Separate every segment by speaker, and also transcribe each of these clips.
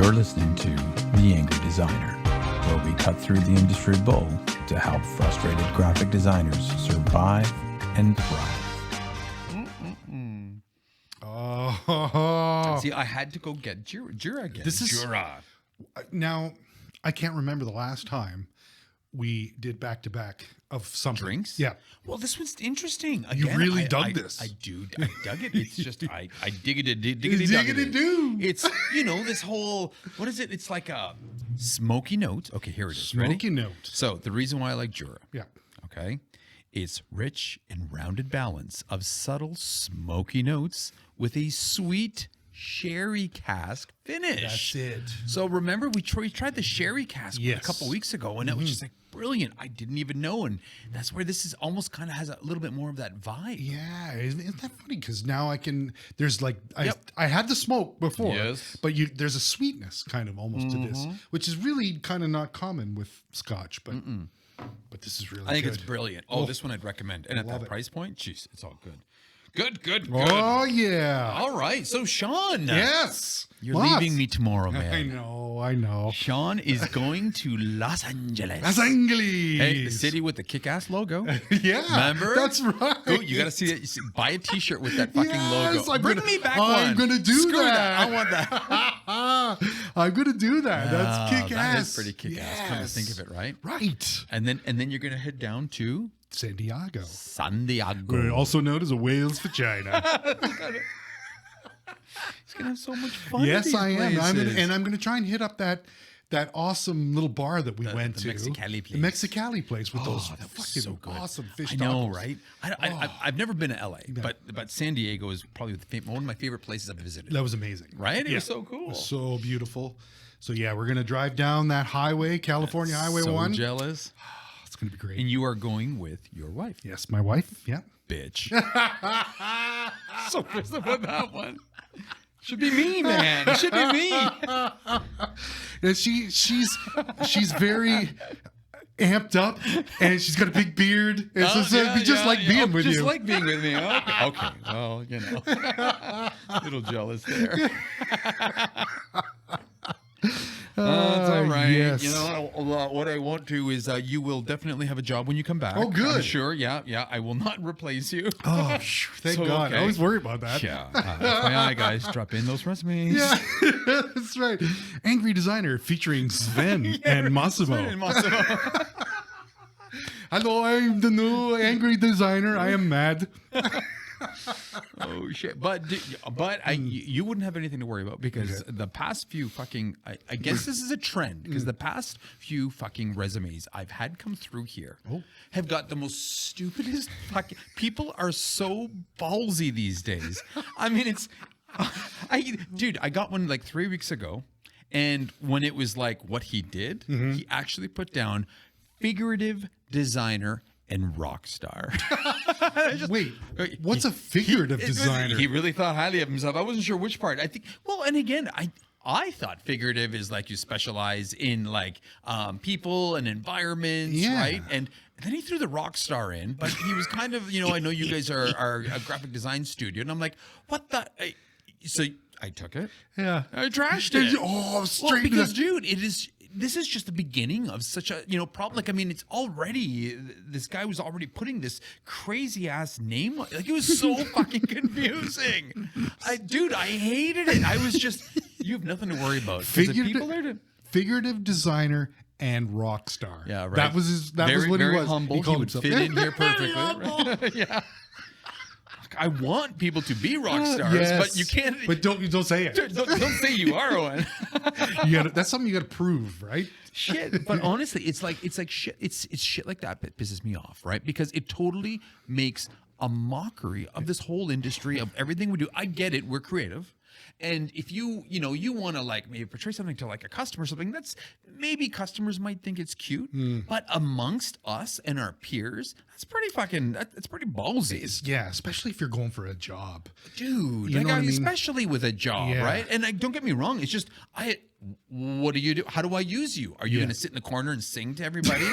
Speaker 1: You're listening to The Angry Designer, where we cut through the industry bull to help frustrated graphic designers survive and thrive.
Speaker 2: Oh.
Speaker 3: See, I had to go get Jura again.
Speaker 2: This is
Speaker 3: Jura.
Speaker 2: Now, I can't remember the last time we did back-to-back of something.
Speaker 3: Drinks?
Speaker 2: Yeah.
Speaker 3: Well, this was interesting.
Speaker 2: You
Speaker 3: Again,
Speaker 2: really
Speaker 3: I
Speaker 2: dug this.
Speaker 3: I dug it. It's just, I diggity
Speaker 2: Diggity-doo.
Speaker 3: It's, this whole, what is it? It's like a smoky note. Okay, here it is. Ready?
Speaker 2: Smoky note.
Speaker 3: So the reason why I like Jura.
Speaker 2: Yeah.
Speaker 3: Okay. It's rich and rounded balance of subtle smoky notes with a sweet sherry cask finish.
Speaker 2: That's it.
Speaker 3: So remember, we tried the sherry cask
Speaker 2: Yes.
Speaker 3: a couple weeks ago, and it was just like brilliant. I didn't even know, and that's where this is almost kind of has a little bit more of that vibe.
Speaker 2: Yeah, isn't that funny? Because now I can. There's like I
Speaker 3: Yep.
Speaker 2: had the smoke before,
Speaker 3: Yes.
Speaker 2: but there's a sweetness kind of almost to this, which is really kind of not common with Scotch, but this is really.
Speaker 3: I think
Speaker 2: good.
Speaker 3: it's brilliant. Oh, this one I'd recommend, and at
Speaker 2: love
Speaker 3: that
Speaker 2: it.
Speaker 3: price point, jeez, it's all good. Good.
Speaker 2: Oh yeah.
Speaker 3: All right, so Sean,
Speaker 2: Yes.
Speaker 3: you're
Speaker 2: Lots.
Speaker 3: leaving me tomorrow, man.
Speaker 2: I know.
Speaker 3: Sean is going to Los Angeles.
Speaker 2: Los Angeles.
Speaker 3: Hey, the city with the kick-ass logo.
Speaker 2: Yeah.
Speaker 3: Remember?
Speaker 2: That's right.
Speaker 3: Go, you got to see it. Buy a T-shirt with that fucking logo. Bring me back one.
Speaker 2: I'm gonna do
Speaker 3: Screw
Speaker 2: that.
Speaker 3: I want that.
Speaker 2: I'm gonna do that. That's kick
Speaker 3: That
Speaker 2: ass.
Speaker 3: is pretty kick-ass. Come to think of it, right?
Speaker 2: Right.
Speaker 3: And then you're gonna head down to
Speaker 2: San Diego.
Speaker 3: San Diego.
Speaker 2: Also known as a whale's vagina.
Speaker 3: He's gonna have so much fun.
Speaker 2: Yes,
Speaker 3: at these
Speaker 2: I am.
Speaker 3: places.
Speaker 2: I'm gonna try and hit up that awesome little bar that we went
Speaker 3: the
Speaker 2: to.
Speaker 3: Mexicali place.
Speaker 2: The Mexicali place with those
Speaker 3: that was
Speaker 2: fucking
Speaker 3: so good.
Speaker 2: awesome fish
Speaker 3: I know,
Speaker 2: tacos.
Speaker 3: right? I've never been to LA, but San Diego is probably one of my favorite places I've visited.
Speaker 2: That was amazing.
Speaker 3: Right? It
Speaker 2: Yeah.
Speaker 3: was so cool.
Speaker 2: It was so beautiful. So yeah, we're gonna drive down that highway, California Highway
Speaker 3: so
Speaker 2: 1.
Speaker 3: jealous.
Speaker 2: It's gonna be great.
Speaker 3: And you are going with your wife.
Speaker 2: Yes, my wife. Yeah.
Speaker 3: Bitch. So pissed about that one. Should be me, man. It should be me.
Speaker 2: And she's very amped up, and she's got a big beard. And so it'd be just like being with you.
Speaker 3: Just like being with me. Okay. Well, little jealous there. That's all right.
Speaker 2: Yes.
Speaker 3: What I want to is you will definitely have a job when you come back.
Speaker 2: Oh, good.
Speaker 3: I'm sure. Yeah. I will not replace you.
Speaker 2: Oh, thank
Speaker 3: So,
Speaker 2: God.
Speaker 3: okay.
Speaker 2: I was worried about that.
Speaker 3: Yeah. FYI, guys, drop in those resumes.
Speaker 2: Yeah, that's right. Angry Designer featuring Sven and Massimo. Hello, I'm the new Angry Designer. I am mad.
Speaker 3: Oh shit! But you wouldn't have anything to worry about because the past few fucking I guess this is a trend because the past few fucking resumes I've had come through here have got the most stupidest fucking people are so ballsy these days. I mean I got one like 3 weeks ago, and when it was like what he did, he actually put down figurative designer and rock star.
Speaker 2: Wait, what's a figurative designer?
Speaker 3: He really thought highly of himself. I wasn't sure which part. I think. Well, and again, I thought figurative is like you specialize in like people and environments, right? And then he threw the rock star in, but he was kind of, I know you guys are a graphic design studio, and I'm like, what the? So I took it.
Speaker 2: Yeah,
Speaker 3: I trashed it.
Speaker 2: Oh, straight
Speaker 3: because, dude, this is just the beginning of such a problem. Like, I mean, it's already this guy was already putting this crazy ass name. Like, it was so fucking confusing. I hated it. I was just, you have nothing to worry about.
Speaker 2: Figurative designer and rock star.
Speaker 3: Yeah, right.
Speaker 2: That was what
Speaker 3: very
Speaker 2: he was.
Speaker 3: Humble.
Speaker 2: He called
Speaker 3: would
Speaker 2: himself
Speaker 3: fit in here perfectly. Right? Yeah. I want people to be rock stars, but you can't.
Speaker 2: But don't say it.
Speaker 3: Don't say you are one.
Speaker 2: That's something you got to prove, right?
Speaker 3: Shit. But honestly, it's like shit. It's shit like that that pisses me off, right? Because it totally makes a mockery of this whole industry of everything we do. I get it. We're creative. And if you want to like maybe portray something to like a customer or something, that's maybe customers might think it's cute, but amongst us and our peers, that's pretty ballsy.
Speaker 2: Yeah, especially if you're going for a job,
Speaker 3: dude.
Speaker 2: You know what I mean?
Speaker 3: Especially with a job, right? And don't get me wrong, it's just what do you do? How do I use you? Are you going to sit in the corner and sing to everybody?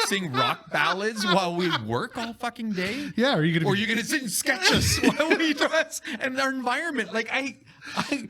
Speaker 3: Sing rock ballads while we work all fucking day?
Speaker 2: Yeah, or are you going to
Speaker 3: sit and sketch us while we dress and our environment? Like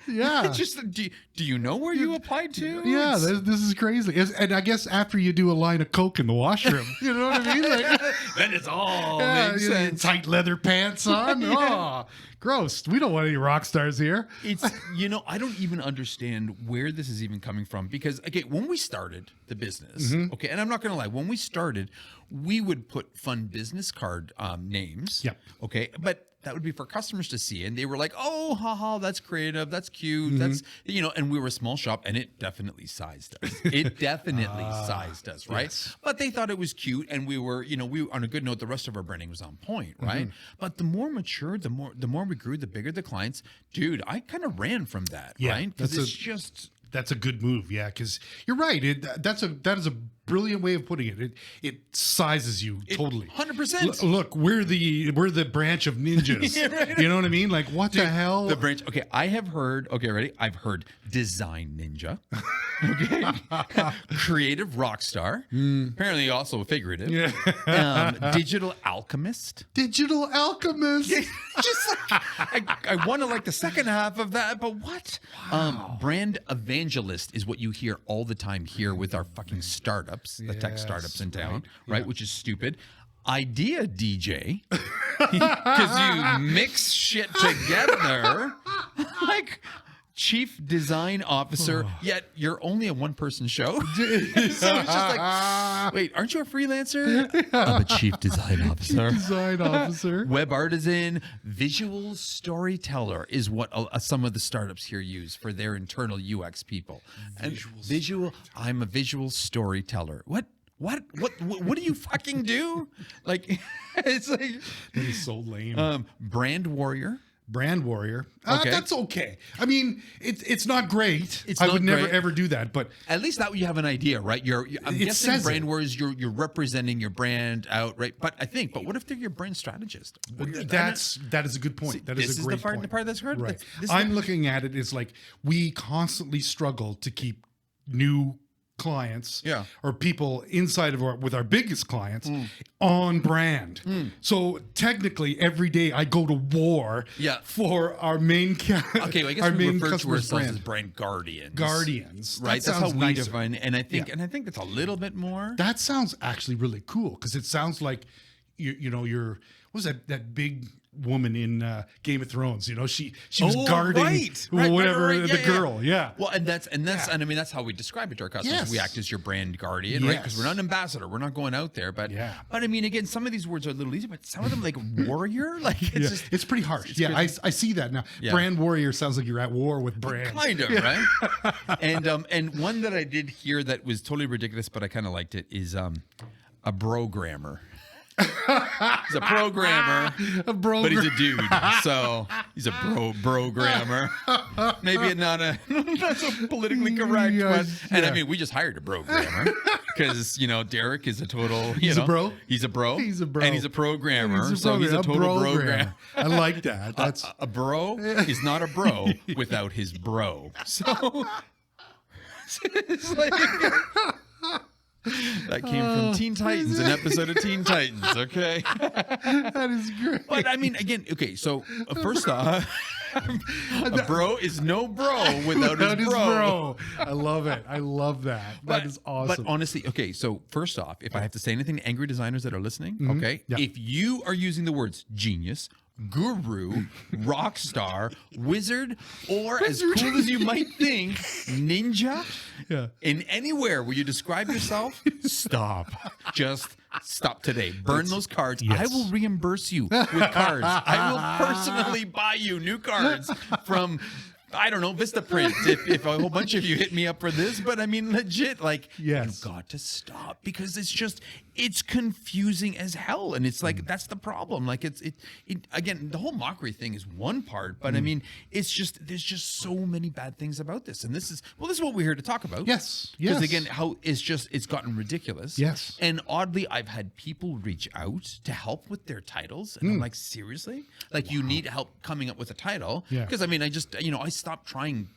Speaker 2: Yeah.
Speaker 3: Just do you know where you applied to?
Speaker 2: Yeah,
Speaker 3: It's-
Speaker 2: this is crazy. And I guess after you do a line of Coke in the washroom, you know what I mean? Like,
Speaker 3: then it's all
Speaker 2: yeah,
Speaker 3: makes
Speaker 2: you know,
Speaker 3: sense.
Speaker 2: tight leather pants on. Oh, gross. We don't want any rock stars here.
Speaker 3: It's I don't even understand where this is even coming from because okay, when we started the business, okay, and I'm not gonna lie, when we started, we would put fun business card names.
Speaker 2: Yep.
Speaker 3: Okay, but that would be for customers to see, and they were like, "Oh, haha, that's creative, that's cute, that's and we were a small shop, and it definitely sized us. It definitely sized us, right?
Speaker 2: yes.
Speaker 3: But they thought it was cute, and we were, we on a good note. The rest of our branding was on point, right? But the more mature, the more we grew, the bigger the clients. Dude, I kind of ran from that,
Speaker 2: Yeah,
Speaker 3: right? Because
Speaker 2: that's
Speaker 3: it's just.
Speaker 2: That's a good move, yeah. Because you're right. That is a brilliant way of putting it. It sizes you totally.
Speaker 3: 100%.
Speaker 2: Look, we're the branch of ninjas.
Speaker 3: Yeah, right.
Speaker 2: You know what I mean? Like what the hell?
Speaker 3: The branch. Okay, I have heard. Okay, ready? I've heard design ninja. Okay, creative rockstar. Apparently, also figurative.
Speaker 2: Yeah.
Speaker 3: Digital alchemist.
Speaker 2: Digital alchemist.
Speaker 3: Just like I want to like the second half of that, but what? Brand evangelist is what you hear all the time here with our fucking startups, the tech
Speaker 2: Yes,
Speaker 3: startups in town,
Speaker 2: right,
Speaker 3: right? Which is stupid. Idea DJ, because you mix shit together, like chief design officer. Yet you're only a one-person show, so it's just like, wait, aren't you a freelancer? I'm a chief design officer.
Speaker 2: Design officer.
Speaker 3: Web artisan, visual storyteller is what some of the startups here use for their internal UX people. I'm a visual storyteller. What do you fucking do? Like, it's like
Speaker 2: That is so lame.
Speaker 3: brand warrior.
Speaker 2: Brand warrior.
Speaker 3: Okay.
Speaker 2: That's okay. I mean, it's not great.
Speaker 3: It's
Speaker 2: I
Speaker 3: not
Speaker 2: would never
Speaker 3: great.
Speaker 2: ever do that. But
Speaker 3: At least that way you have an idea, right? I'm
Speaker 2: It
Speaker 3: guessing
Speaker 2: says
Speaker 3: brand
Speaker 2: it.
Speaker 3: warriors. You're representing your brand out, right? But what if they're your brand strategist?
Speaker 2: that is a good point. That
Speaker 3: this
Speaker 2: is a
Speaker 3: is
Speaker 2: great
Speaker 3: the part,
Speaker 2: point.
Speaker 3: the part that's hard.
Speaker 2: Right.
Speaker 3: This
Speaker 2: I'm looking at it as like we constantly struggle to keep new clients or people inside of with our biggest clients on brand. So technically every day I go to war for our main
Speaker 3: Okay, well, I guess
Speaker 2: our
Speaker 3: we
Speaker 2: main
Speaker 3: refer to
Speaker 2: customers'
Speaker 3: ourselves
Speaker 2: brand.
Speaker 3: as brand guardians.
Speaker 2: Guardians.
Speaker 3: Right?
Speaker 2: That
Speaker 3: That's how
Speaker 2: sounds
Speaker 3: we
Speaker 2: nicer.
Speaker 3: define it. And I think that's a little bit more.
Speaker 2: That sounds actually really cool because it sounds like you're what was that big woman in Game of Thrones? She was guarding whatever the girl. Yeah.
Speaker 3: Well, and I mean that's how we describe it to our customers.
Speaker 2: Yes.
Speaker 3: We act as your brand guardian, right? Because we're not an ambassador. We're not going out there. But I mean, again, some of these words are a little easy, but some of them like warrior, like it's just
Speaker 2: it's pretty harsh. I see that now.
Speaker 3: Yeah.
Speaker 2: Brand warrior sounds like you're at war with brand.
Speaker 3: kind of right. And one that I did hear that was totally ridiculous, but I kind of liked it is a programmer. He's a programmer, but he's a dude, so he's a programmer. Maybe not so politically correct, but I mean, we just hired a programmer because Derek is a total. He's
Speaker 2: a bro.
Speaker 3: He's a bro.
Speaker 2: He's a bro.
Speaker 3: and he's a programmer.
Speaker 2: He's
Speaker 3: So he's a total programmer.
Speaker 2: I like that. That's
Speaker 3: A bro is not a bro without his bro. So it's like. That came from Teen Titans, an episode of Teen Titans, okay?
Speaker 2: that is great.
Speaker 3: But I mean, again, okay, so first off, a bro is no bro without his bro.
Speaker 2: I love it. I love that. That is awesome.
Speaker 3: But honestly, okay, so first off, if I have to say anything to angry designers that are listening, okay, if you are using the words genius, guru, rock star, wizard, or as cool as you might think, ninja, in anywhere where you describe yourself, stop. Just stop today. Burn those cards.
Speaker 2: Yes.
Speaker 3: I will reimburse you with cards. I will personally buy you new cards from I don't know, Vistaprint, if a whole bunch of you hit me up for this, but I mean, legit, like, you've got to stop because it's confusing as hell. And it's like, that's the problem. Like, it again, the whole mockery thing is one part, but I mean, there's just so many bad things about this. And this is what we're here to talk about.
Speaker 2: Yes.
Speaker 3: Because again, how it's gotten ridiculous.
Speaker 2: Yes.
Speaker 3: And oddly, I've had people reach out to help with their titles. And I'm like, seriously? Like, you need help coming up with a title?
Speaker 2: Yeah.
Speaker 3: Because I mean, I stopped trying,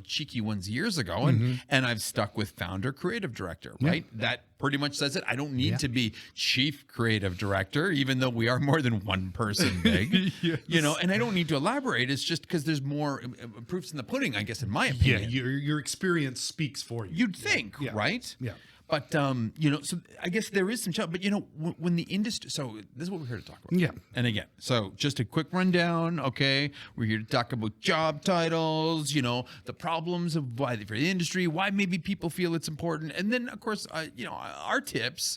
Speaker 3: cheeky ones years ago, and I've stuck with founder, creative director, right? That pretty much says it. I don't need to be chief creative director, even though we are more than one person big, you know, and I don't need to elaborate. It's just because there's more proofs in the pudding, I guess, in my opinion.
Speaker 2: Yeah, your experience speaks for you.
Speaker 3: You'd think, right?
Speaker 2: Yeah.
Speaker 3: But, you know, so I guess there is some challenge. But, you know, when the industry... So this is what we're here to talk about.
Speaker 2: Yeah.
Speaker 3: And again, so just a quick rundown, okay? We're here to talk about job titles, you know, the problems of why for the industry, why maybe people feel it's important. And then, of course, you know, our tips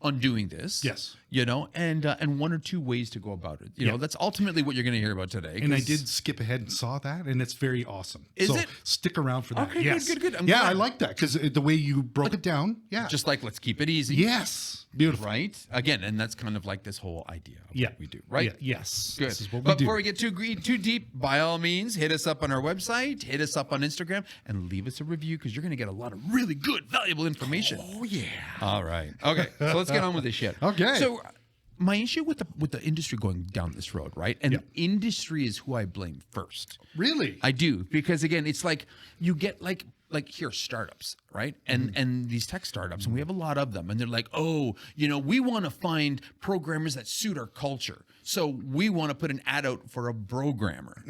Speaker 3: on doing this.
Speaker 2: Yes.
Speaker 3: You know, and one or two ways to go about it. You know, that's ultimately what you're going to hear about today.
Speaker 2: And I did skip ahead and saw that, and it's very awesome.
Speaker 3: Is it?
Speaker 2: Stick around for that.
Speaker 3: Okay,
Speaker 2: yes.
Speaker 3: good. I'm
Speaker 2: yeah,
Speaker 3: glad.
Speaker 2: I like that because the way you broke it down. Yeah.
Speaker 3: Just like, let's keep it easy.
Speaker 2: Yes. Beautiful.
Speaker 3: Right? Again, and that's kind of like this whole idea of what we do, right?
Speaker 2: Yeah. Yes.
Speaker 3: Good.
Speaker 2: This is what
Speaker 3: but
Speaker 2: we do.
Speaker 3: before we get too deep, by all means, hit us up on our website, hit us up on Instagram, and leave us a review because you're going to get a lot of really good, valuable information.
Speaker 2: Oh, yeah.
Speaker 3: All right. Okay. So let's get on with this shit.
Speaker 2: Okay.
Speaker 3: So my issue with the industry going down this road, right? And the industry is who I blame first.
Speaker 2: Really?
Speaker 3: I do, because again, it's like you get like here startups, right? And these tech startups, and we have a lot of them, and they're like, oh, you know, we want to find programmers that suit our culture, so we want to put an ad out for a programmer.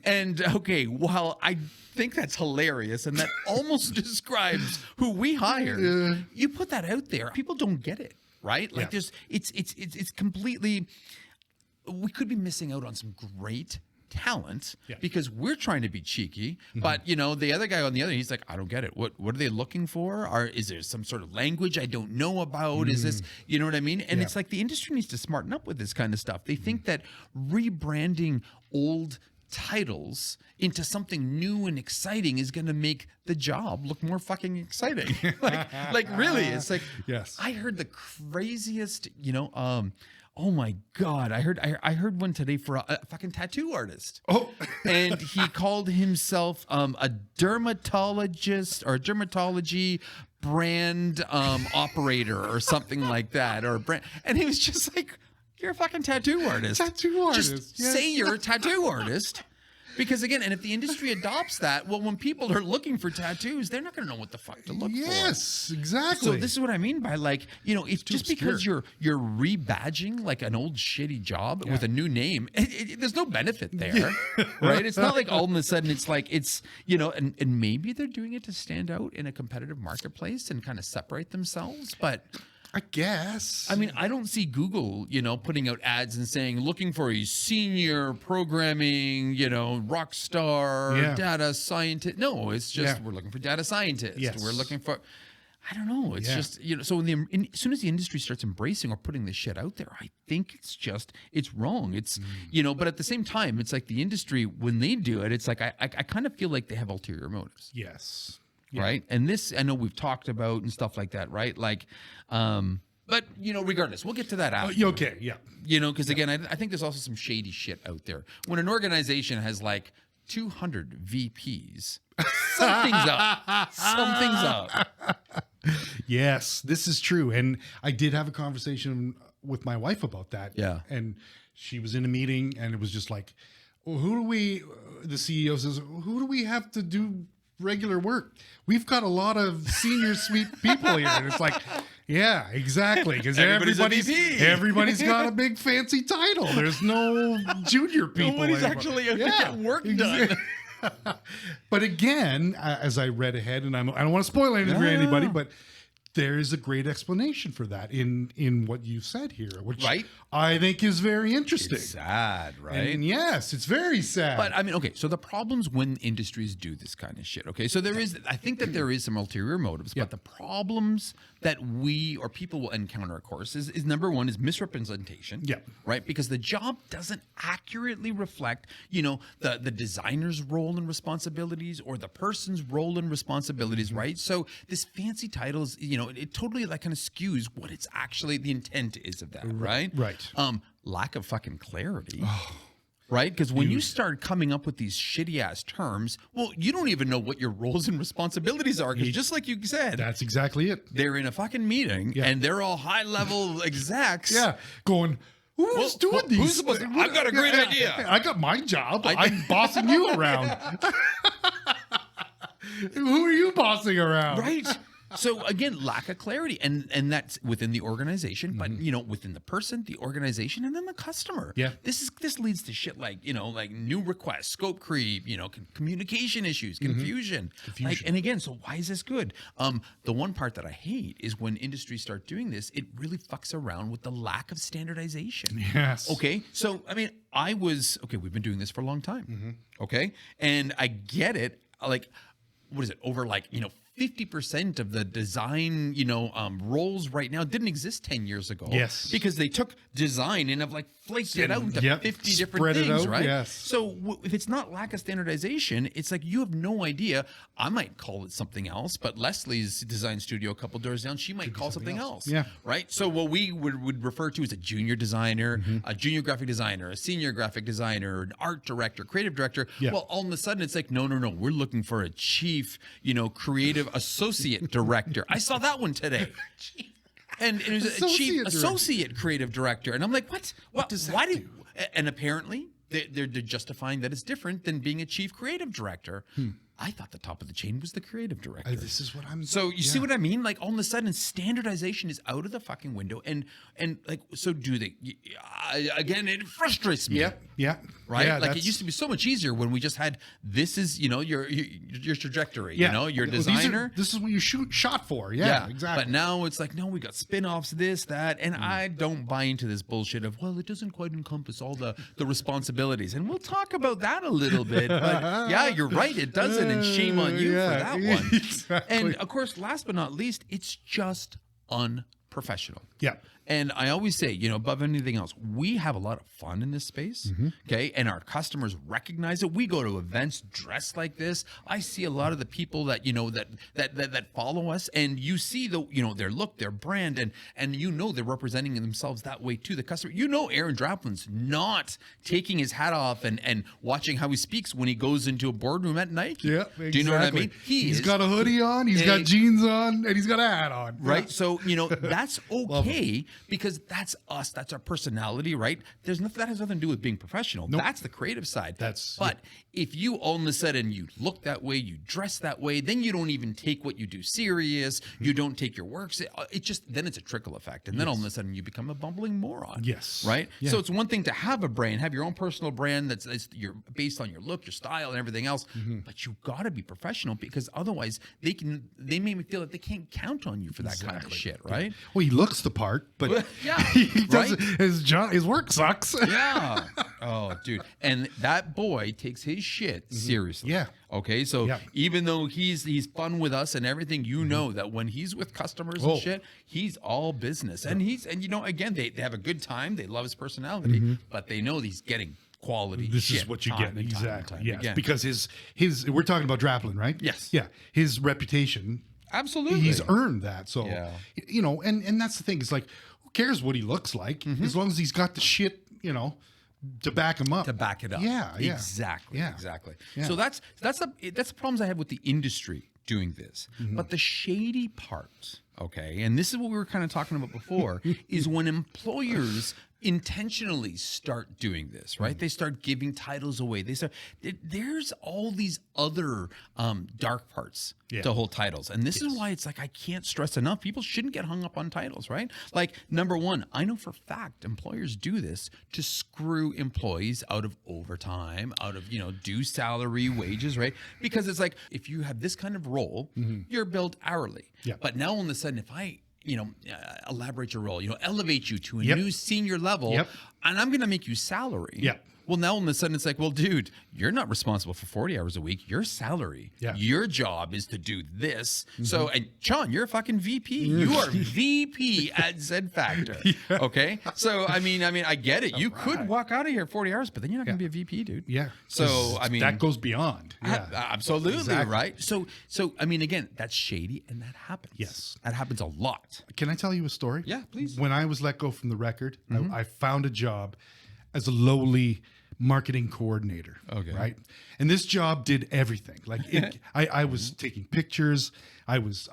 Speaker 3: And okay, while I think that's hilarious, and that almost describes who we hired, you put that out there, people don't get it. Right? Like there's it's completely, we could be missing out on some great talent because we're trying to be cheeky, but you know, the other guy on the other, he's like, I don't get it. What are they looking for? Is there some sort of language I don't know about? Is this, you know what I mean? And it's like the industry needs to smarten up with this kind of stuff. They think that rebranding old titles into something new and exciting is going to make the job look more fucking exciting. like really, it's like, I heard the craziest, you know, oh my God, I heard one today for a fucking tattoo artist. Oh, and he called himself a dermatologist or dermatology brand operator or something like that, or brand, and he was just like, you're a fucking tattoo artist. Just say you're a tattoo artist. Because again, and if the industry adopts that, well, when people are looking for tattoos, they're not going to know what the fuck to look for.
Speaker 2: Yes, exactly.
Speaker 3: So this is what I mean by, like, you know, it's just obscure. Because you're rebadging like an old shitty job with a new name. There's no benefit there, right? It's not like all of a sudden it's like it's, you know, and maybe they're doing it to stand out in a competitive marketplace and kind of separate themselves, but
Speaker 2: I guess.
Speaker 3: I mean, I don't see Google, you know, putting out ads and saying, looking for a senior programming, you know, rock star, data scientist. No, it's just, we're looking for data scientists.
Speaker 2: Yes.
Speaker 3: We're looking for, I don't know. It's just, you know, so as soon as the industry starts embracing or putting this shit out there, I think it's wrong. It's, you know, but at the same time, it's like the industry, when they do it, it's like, I kind of feel like they have ulterior motives.
Speaker 2: Yes.
Speaker 3: Right. And this, I know we've talked about and stuff like that, right? Like, but, you know, regardless, we'll get to that after.
Speaker 2: Okay. Yeah.
Speaker 3: You know, because again, I think there's also some shady shit out there. When an organization has like 200 VPs, something's up. Something's up.
Speaker 2: Yes, this is true. And I did have a conversation with my wife about that.
Speaker 3: Yeah.
Speaker 2: And she was in a meeting and it was just like, well, the CEO says, who do we have to do regular work? We've got a lot of senior suite people here. And it's like, yeah, exactly. Because everybody's got a big fancy title. There's no junior people.
Speaker 3: Nobody's actually get work done.
Speaker 2: But again, as I read ahead, and I don't want to spoil anything for anybody, but there is a great explanation for that in what you said here, which I think is very interesting.
Speaker 3: It's sad, right?
Speaker 2: And yes, it's very sad.
Speaker 3: But I mean, okay, so the problems when industries do this kind of shit, okay? So I think that there is some ulterior motives, but the problems that we or people will encounter, of course, is number one is misrepresentation. Yeah. Right? Because the job doesn't accurately reflect, you know, the designer's role and responsibilities or the person's role and responsibilities, right? So this fancy title is, you know, it totally like kind of skews what it's actually the intent is of that, right?
Speaker 2: Right.
Speaker 3: Lack of fucking clarity. Right? Because when you start coming up with these shitty ass terms, well, you don't even know what your roles and responsibilities are. Because just like you said,
Speaker 2: that's exactly it.
Speaker 3: They're in a fucking meeting and they're all high level execs.
Speaker 2: Going, who's doing these?
Speaker 3: Who's supposed to? I've got a great idea.
Speaker 2: I got my job. I'm bossing you around. Who are you bossing around?
Speaker 3: Right. So again, lack of clarity, and that's within the organization, but within the person, the organization, and then the customer.
Speaker 2: Yeah.
Speaker 3: This leads to shit like like new requests, scope creep, communication issues, confusion. Like, and again, so why is this good? The one part that I hate is when industries start doing this, it really fucks around with the lack of standardization.
Speaker 2: Yes.
Speaker 3: Okay. So I mean, we've been doing this for a long time. Okay, and I get it. Like, what is it? Over 50% of the design, roles right now didn't exist 10 years ago.
Speaker 2: Yes.
Speaker 3: Because they took design and have flaked it out into 50 different things, right?
Speaker 2: Yes.
Speaker 3: So if it's not lack of standardization, it's like you have no idea. I might call it something else, but Leslie's design studio a couple doors down, she might call something else.
Speaker 2: Yeah.
Speaker 3: Right? So what we would refer to as a junior designer, a junior graphic designer, a senior graphic designer, an art director, creative director.
Speaker 2: Yeah.
Speaker 3: Well, all of a sudden it's like, no, we're looking for a chief, creative associate director. I saw that one today. And it was a chief associate creative director. And I'm like, what?
Speaker 2: Does that do?
Speaker 3: And apparently they're justifying that it's different than being a chief creative director. I thought the top of the chain was the creative director.
Speaker 2: This is what I'm.
Speaker 3: So you see what I mean? Like all of a sudden, standardization is out of the fucking window, and like so do they? Again, it frustrates me.
Speaker 2: Yeah.
Speaker 3: Right.
Speaker 2: Yeah,
Speaker 3: like it used to be so much easier when we just had this is your trajectory.
Speaker 2: Yeah.
Speaker 3: Your designer.
Speaker 2: This is what you shot for. Yeah. Exactly.
Speaker 3: But now it's like, no, we got spin-offs, this, that, and I don't buy into this bullshit of, well, it doesn't quite encompass all the responsibilities, and we'll talk about that a little bit. But yeah, you're right, it doesn't. And shame on you for that one.
Speaker 2: Exactly.
Speaker 3: And of course, last but not least, it's just unprofessional.
Speaker 2: Yeah.
Speaker 3: And I always say, above anything else, we have a lot of fun in this space, okay? And our customers recognize it. We go to events dressed like this. I see a lot of the people that, that follow us, and you see their look, their brand, and they're representing themselves that way to the customer. Aaron Draplin's not taking his hat off and watching how he speaks when he goes into a boardroom at Nike.
Speaker 2: Yeah, exactly.
Speaker 3: Do you know what I mean?
Speaker 2: He's got a hoodie on, he's got jeans on, and he's got a hat on.
Speaker 3: Right? Yeah. So, that's okay. Because that's us, that's our personality, right? That has nothing to do with being professional. Nope. That's the creative side. But if you all of a sudden you look that way, you dress that way, then you don't even take what you do serious. You don't take your work. Then it's a trickle effect, and then all of a sudden you become a bumbling moron.
Speaker 2: Yes.
Speaker 3: Right.
Speaker 2: Yeah.
Speaker 3: So it's one thing to have a brand, have your own personal brand that's you're based on your look, your style, and everything else. But you got to be professional, because otherwise they make me feel that they can't count on you for that kind of shit. Right.
Speaker 2: Well, he looks the part, but.
Speaker 3: Yeah,
Speaker 2: he does, right? His work sucks.
Speaker 3: Yeah. Oh, dude. And that boy takes his shit seriously.
Speaker 2: Yeah.
Speaker 3: Okay. So even though he's fun with us and everything, know that when he's with customers and shit, he's all business. And again, they have a good time. They love his personality, but they know he's getting quality.
Speaker 2: This is what you get. Exactly. Yes. Because his we're talking about Draplin, right?
Speaker 3: Yes.
Speaker 2: Yeah. His reputation.
Speaker 3: Absolutely.
Speaker 2: He's earned that. So and that's the thing. It's like, who cares what he looks like, as long as he's got the shit, to back him up.
Speaker 3: To back it up.
Speaker 2: Yeah.
Speaker 3: Exactly.
Speaker 2: Yeah.
Speaker 3: Exactly.
Speaker 2: Yeah.
Speaker 3: So that's the problems I have with the industry doing this. But the shady part, okay, and this is what we were kind of talking about before, is when employers intentionally start doing this, right? They start giving titles away. There's all these other dark parts to hold titles. And this is why it's like, I can't stress enough, people shouldn't get hung up on titles, right? Like, number one, I know for a fact employers do this to screw employees out of overtime, out of, due salary, wages, right? Because it's like, if you have this kind of role, you're billed hourly.
Speaker 2: Yeah.
Speaker 3: But now all of a sudden, if I elaborate your role, elevate you to a new senior level, and I'm going to make you salary.
Speaker 2: Yeah.
Speaker 3: Well, now all of a sudden it's like, well, dude, you're not responsible for 40 hours a week. Your salary. Yeah. Your job is to do this. So, and John, you're a fucking VP. You are VP at Z Factor. Okay. So, I mean, I get it. You could walk out of here 40 hours, but then you're not going to be a VP, dude.
Speaker 2: Yeah.
Speaker 3: So, I mean,
Speaker 2: that goes beyond. Yeah.
Speaker 3: Absolutely.
Speaker 2: Exactly.
Speaker 3: Right. So, I mean, again, that's shady, and that happens.
Speaker 2: Yes.
Speaker 3: That happens a lot.
Speaker 2: Can I tell you a story?
Speaker 3: Yeah, please.
Speaker 2: When I was let go from the record, I found a job as a lowly marketing coordinator. Okay. Right. And this job did everything. Like I was taking pictures. I was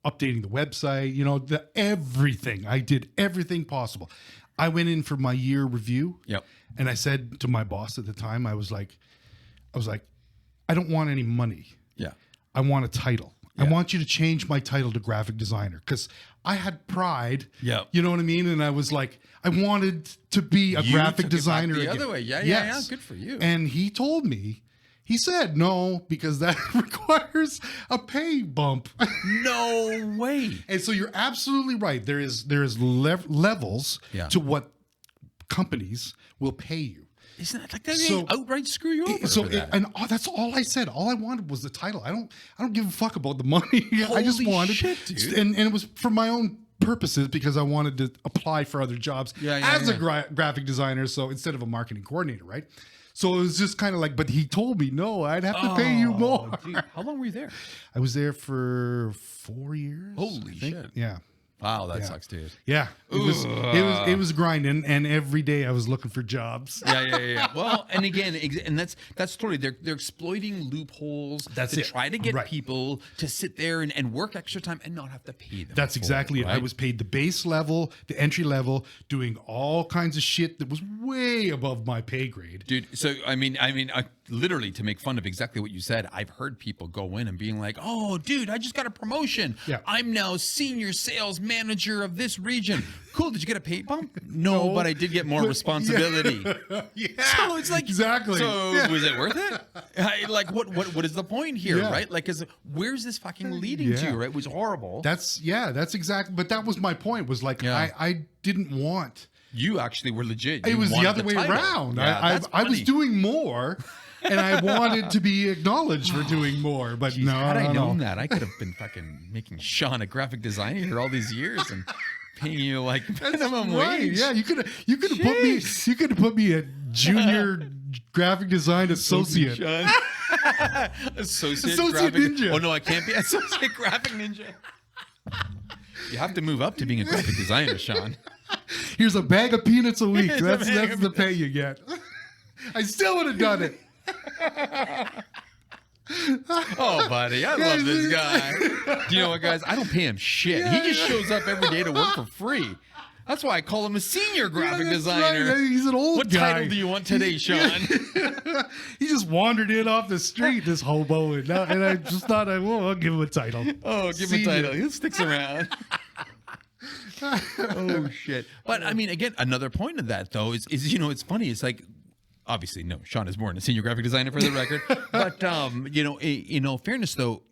Speaker 2: updating the website, everything. I did everything possible. I went in for my year review.
Speaker 3: Yep.
Speaker 2: And I said to my boss at the time, I was like, I don't want any money.
Speaker 3: Yeah.
Speaker 2: I want a title. I want you to change my title to graphic designer, because I had pride.
Speaker 3: Yeah.
Speaker 2: You know what I mean? And I was like, I wanted to be a graphic designer
Speaker 3: the
Speaker 2: again.
Speaker 3: other way. Yeah. Good for you.
Speaker 2: And he told me, he said, no, because that requires a pay bump.
Speaker 3: No way.
Speaker 2: And so you're absolutely right. There is levels to what companies will pay you.
Speaker 3: Isn't that like they outright screw you over?
Speaker 2: So that's all I said. All I wanted was the title. I don't give a fuck about the money. I just wanted,
Speaker 3: shit, dude.
Speaker 2: And it was for my own purposes, because I wanted to apply for other jobs as a graphic designer. So instead of a marketing coordinator, right? So it was just kind of like, but he told me, no, I'd have to pay you more.
Speaker 3: Dude, how long were you there?
Speaker 2: I was there for 4 years.
Speaker 3: Holy shit.
Speaker 2: Yeah.
Speaker 3: Wow, that sucks, dude.
Speaker 2: Yeah, it was grinding, and every day I was looking for jobs.
Speaker 3: Yeah. Well, and again, and that's totally they're exploiting loopholes to try to get people to sit there and work extra time and not have to pay them.
Speaker 2: That's exactly it. Right? I was paid the base level, the entry level, doing all kinds of shit that was way above my pay grade,
Speaker 3: dude. So I mean, literally, to make fun of exactly what you said, I've heard people go in and being like, "Oh, dude, I just got a promotion. Yeah. I'm now senior sales manager of this region. Cool. Did you get a pay bump? No, but I did get more responsibility."
Speaker 2: Yeah.
Speaker 3: So it's like,
Speaker 2: exactly.
Speaker 3: So was it worth it? Like, what is the point here, right? Like, where's this fucking leading to? Right? It was horrible.
Speaker 2: That's exactly. But that was my point. Was like, I didn't want.
Speaker 3: You actually were legit.
Speaker 2: It was the other way around.
Speaker 3: Yeah,
Speaker 2: I was doing more. And I wanted to be acknowledged for doing more, but
Speaker 3: jeez, had I known that, I could have been fucking making Sean a graphic designer for all these years and paying you like minimum wage.
Speaker 2: Yeah, you could have put me a junior graphic design associate.
Speaker 3: Associate
Speaker 2: graphic
Speaker 3: ninja. Oh no, I can't be associate graphic ninja. You have to move up to being a graphic designer, Sean.
Speaker 2: Here's a bag of peanuts a week. That's the pay you get. I still would have done it.
Speaker 3: Oh, buddy, I love this guy. Do you know what, guys? I don't pay him shit. He just shows up every day to work for free. That's why I call him a senior graphic designer.
Speaker 2: Right. He's an old
Speaker 3: guy. What title do you want today, Sean?
Speaker 2: He just wandered in off the street, this hobo, and I just thought, I'll give him a title.
Speaker 3: Oh, give him a title. He sticks around. Oh, shit. But, I mean, again, another point of that, though, is it's funny. It's like, obviously, no, Sean is more than a senior graphic designer for the record. But, in all fairness, though,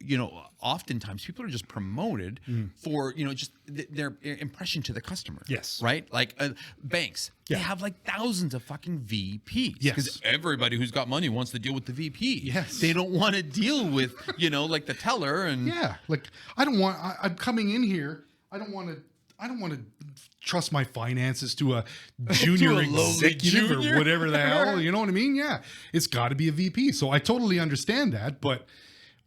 Speaker 3: oftentimes people are just promoted for, just their impression to the customer.
Speaker 2: Yes.
Speaker 3: Right? Like banks, they have like thousands of fucking VPs.
Speaker 2: Yes.
Speaker 3: Because everybody who's got money wants to deal with the VP.
Speaker 2: Yes.
Speaker 3: They don't want to deal with, like the teller. And
Speaker 2: like I'm coming in here. I don't want to trust my finances to a junior executive or whatever the hell. You know what I mean? Yeah. It's got to be a VP. So I totally understand that. But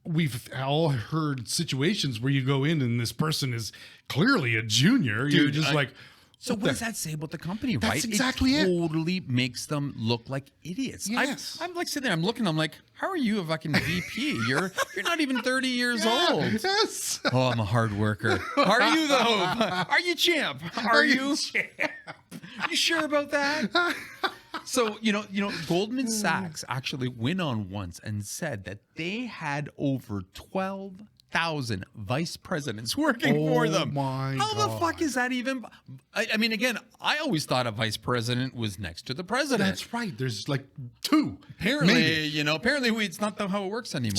Speaker 2: we've all heard situations where you go in and this person is clearly a junior. Dude, you're just like...
Speaker 3: So what does that say about the company, right?
Speaker 2: That's exactly it.
Speaker 3: Totally makes them look like idiots.
Speaker 2: Yes.
Speaker 3: I'm like sitting there, I'm looking, I'm like, how are you a fucking VP? You're not even 30 years old.
Speaker 2: Yes.
Speaker 3: Oh, I'm a hard worker. Are you though? Are you champ? Are you? You sure about that? So, Goldman Sachs actually went on once and said that they had over 12,000 vice presidents working for them.
Speaker 2: My
Speaker 3: How
Speaker 2: God.
Speaker 3: the fuck is that even? I mean, again, I always thought a vice president was next to the president.
Speaker 2: That's right. There's like two.
Speaker 3: Apparently, apparently it's not how it works anymore.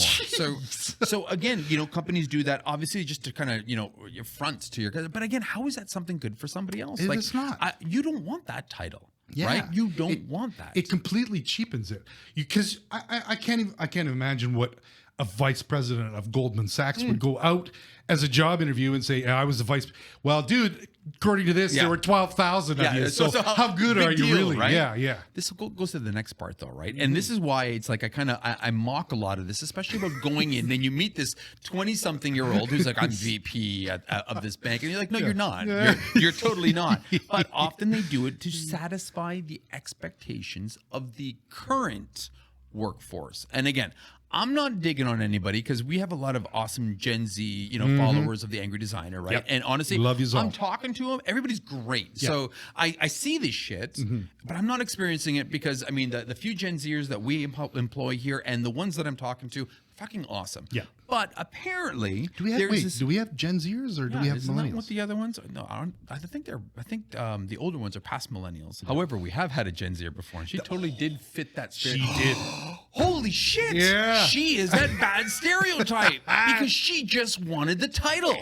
Speaker 3: So again, companies do that obviously just to kind of, your fronts to your. But again, how is that something good for somebody else?
Speaker 2: It's not.
Speaker 3: You don't want that title.
Speaker 2: Yeah.
Speaker 3: Right? You don't want that.
Speaker 2: It completely cheapens it. Because I can't imagine what a vice president of Goldman Sachs would go out as a job interview and say, I was the vice. Well, dude, according to this, there were 12,000 of you. So how good are you really?
Speaker 3: Right?
Speaker 2: Yeah.
Speaker 3: This goes to the next part though, right? And this is why it's like I mock a lot of this, especially about going in. Then you meet this 20-something-year-old who's like, I'm VP of this bank. And you're like, no, you're not. You're totally not. But often they do it to satisfy the expectations of the current workforce. And again, I'm not digging on anybody because we have a lot of awesome Gen Z, followers of the Angry Designer, right?
Speaker 2: Yep.
Speaker 3: And honestly,
Speaker 2: Love you all.
Speaker 3: I'm talking to them. Everybody's great.
Speaker 2: Yeah.
Speaker 3: So I see this shit, but I'm not experiencing it because, I mean, the few Gen Zers that we employ here and the ones that I'm talking to, fucking awesome.
Speaker 2: Yeah.
Speaker 3: But apparently,
Speaker 2: Do we have Gen Zers or do we have
Speaker 3: isn't that
Speaker 2: millennials?
Speaker 3: what the other ones? No, I think the older ones are past millennials. However, we have had a Gen Zer before, and she totally did fit that spirit.
Speaker 2: She did.
Speaker 3: Holy shit!
Speaker 2: Yeah.
Speaker 3: She is that bad stereotype because she just wanted the title.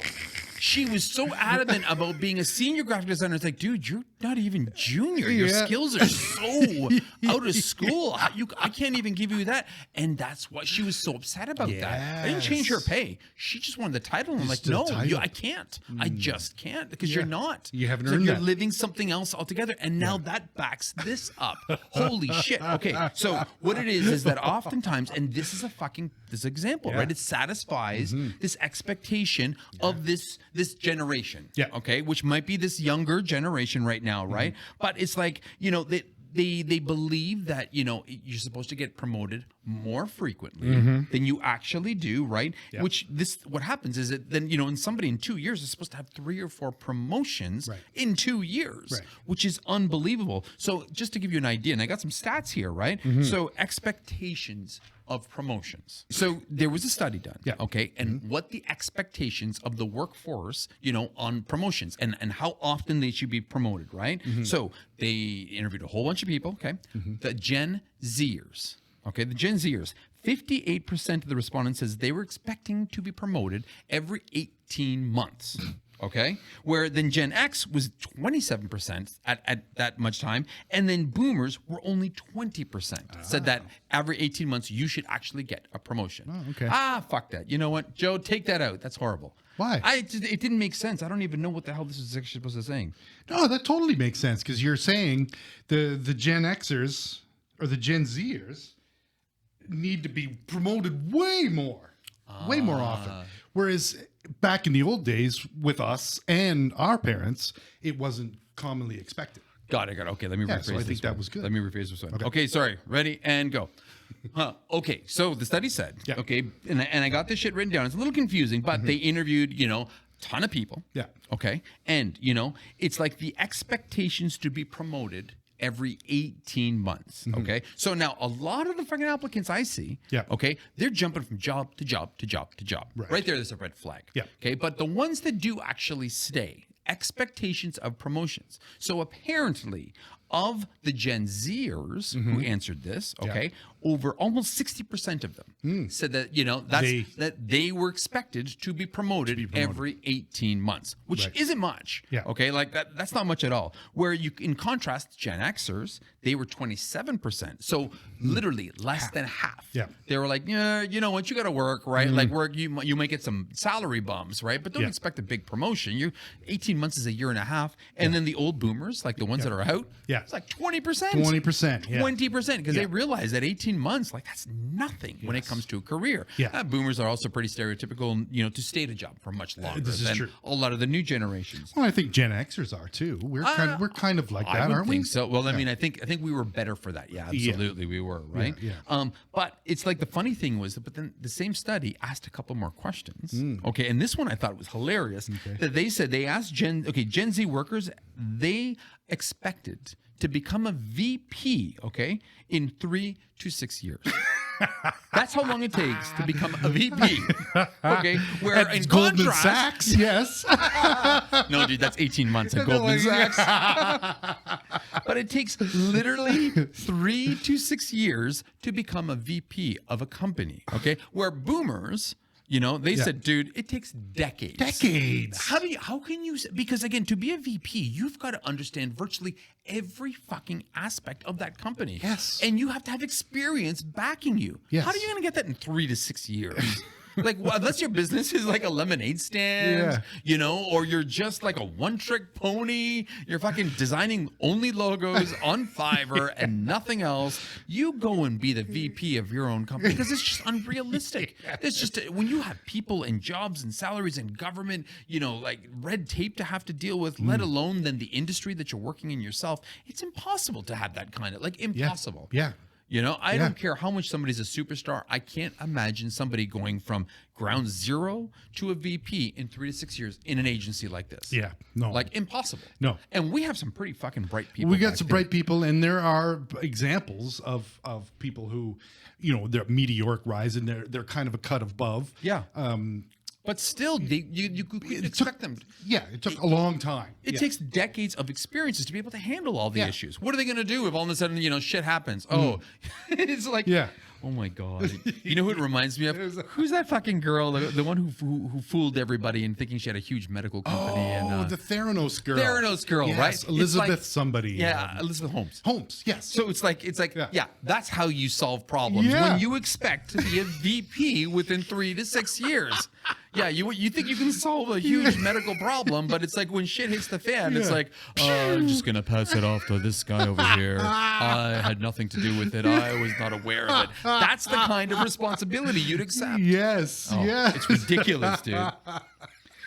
Speaker 3: She was so adamant about being a senior graphic designer. It's like, dude, you're not even junior. Your skills are so out of school. I can't even give you that. And that's why she was so upset about that. I didn't change her pay. She just wanted the title. And I'm like, no, I can't. I just can't because you're not.
Speaker 2: You haven't
Speaker 3: It's
Speaker 2: earned
Speaker 3: like
Speaker 2: that.
Speaker 3: You're living something else altogether. And now that backs this up. Holy shit. Okay, so what it is that oftentimes, and this is this example, right? It satisfies this expectation of this generation, okay, which might be this younger generation right now, right? But it's like, they believe that, you're supposed to get promoted more frequently than you actually do, right? Which what happens is that then, and somebody in 2 years is supposed to have 3 or 4 promotions in 2 years, which is unbelievable. So just to give you an idea, and I got some stats here, right? So expectations of promotions. So there was a study done, okay, and what the expectations of the workforce, on promotions and how often they should be promoted, right? So they interviewed a whole bunch of people, okay, the Gen Zers, okay, the Gen Zers, 58% of the respondents says they were expecting to be promoted every 18 months. Okay, where then Gen X was 27% at that much time, and then Boomers were only 20%. Said that every 18 months you should actually get a promotion.
Speaker 2: Oh, okay.
Speaker 3: Fuck that. You know what, Joe? Take that out. That's horrible.
Speaker 2: Why?
Speaker 3: It didn't make sense. I don't even know what the hell this is actually supposed to say.
Speaker 2: No, that totally makes sense because you're saying the Gen Xers or the Gen Zers need to be promoted way more often. Whereas back in the old days with us and our parents, it wasn't commonly expected.
Speaker 3: Got it. Okay, let me rephrase
Speaker 2: so I think
Speaker 3: this
Speaker 2: that
Speaker 3: one.
Speaker 2: was good.
Speaker 3: Let me rephrase this one. Okay, sorry. Ready and go. Okay, so the study said, okay, and I got this shit written down. It's a little confusing, but they interviewed, ton of people. Yeah. Okay, and, it's like the expectations to be promoted every 18 months. Okay. So now a lot of the fucking applicants I see, okay, they're jumping from job to job to job to job. Right there, there's a red flag. Yeah. Okay. But the ones that do actually stay, expectations of promotions. So apparently, of the Gen Zers who answered this, okay, over almost 60% of them said that, that they were expected to be promoted every 18 months, which isn't much. Yeah. Okay, like that's not much at all. Where in contrast, Gen Xers, they were 27%. So literally less than half. Yeah. They were like, yeah, you know what, you got to work, right? Like you might get some salary bumps, right? But don't expect a big promotion. 18 months is a year and a half. And then the old boomers, like the ones that are out, it's like 20%.
Speaker 2: 20%.
Speaker 3: 20%, because they realize that 18 months, like that's nothing when it comes to a career. Yeah. Boomers are also pretty stereotypical, to stay at a job for much longer than a lot of the new generations.
Speaker 2: Well, I think Gen Xers are too. We're kind of like that, aren't we?
Speaker 3: So. Well, I mean, I think we were better for that. Yeah, absolutely, we were, right? But it's like the funny thing was, but then the same study asked a couple more questions. Okay, and this one I thought was hilarious. That they asked Gen Z workers, they expected to become a VP, okay, in 3 to 6 years. That's how long it takes to become a VP. Okay, where
Speaker 2: at
Speaker 3: in
Speaker 2: Goldman
Speaker 3: contrast,
Speaker 2: Sachs, yes.
Speaker 3: No, dude, that's 18 months at Goldman Sachs. But it takes literally 3 to 6 years to become a VP of a company. Okay, where boomers, they said, dude, it takes decades. How can you, because again, to be a VP, you've got to understand virtually every fucking aspect of that company. Yes. And you have to have experience backing you. Yes. How are you going to get that in 3 to 6 years? Like, well, unless your business is like a lemonade stand, or you're just like a one-trick pony, you're fucking designing only logos on Fiverr and nothing else, you go and be the VP of your own company because it's just unrealistic. It's just, when you have people and jobs and salaries and government, like red tape to have to deal with, let alone then the industry that you're working in yourself, it's impossible to have that kind of, like, impossible.
Speaker 2: Yeah.
Speaker 3: You know, I don't care how much somebody's a superstar. I can't imagine somebody going from ground zero to a VP in 3 to 6 years in an agency like this.
Speaker 2: Yeah, no.
Speaker 3: Like, impossible.
Speaker 2: No.
Speaker 3: And we have some pretty fucking bright people.
Speaker 2: We got some bright people, and there are examples of people who, you know, they're meteoric rise, and they're kind of a cut above.
Speaker 3: Yeah. But still, you could expect them.
Speaker 2: Yeah, it took a long time.
Speaker 3: It takes decades of experiences to be able to handle all the issues. What are they going to do if all of a sudden, you know, shit happens? Oh, it's like, oh my God. You know who it reminds me of? Who's that fucking girl? The one who fooled everybody and thinking she had a huge medical company.
Speaker 2: Oh, the Theranos girl.
Speaker 3: Theranos girl,
Speaker 2: yes,
Speaker 3: right?
Speaker 2: Elizabeth
Speaker 3: like,
Speaker 2: somebody.
Speaker 3: Yeah, Elizabeth Holmes.
Speaker 2: Holmes, yes.
Speaker 3: So it's like, that's how you solve problems.
Speaker 2: Yeah.
Speaker 3: When you expect to be a VP within 3 to 6 years. Yeah, you think you can solve a huge medical problem, but it's like when shit hits the fan, it's like, I'm just going to pass it off to this guy over here. I had nothing to do with it. I was not aware of it. That's the kind of responsibility you'd accept.
Speaker 2: Yes,
Speaker 3: It's ridiculous, dude.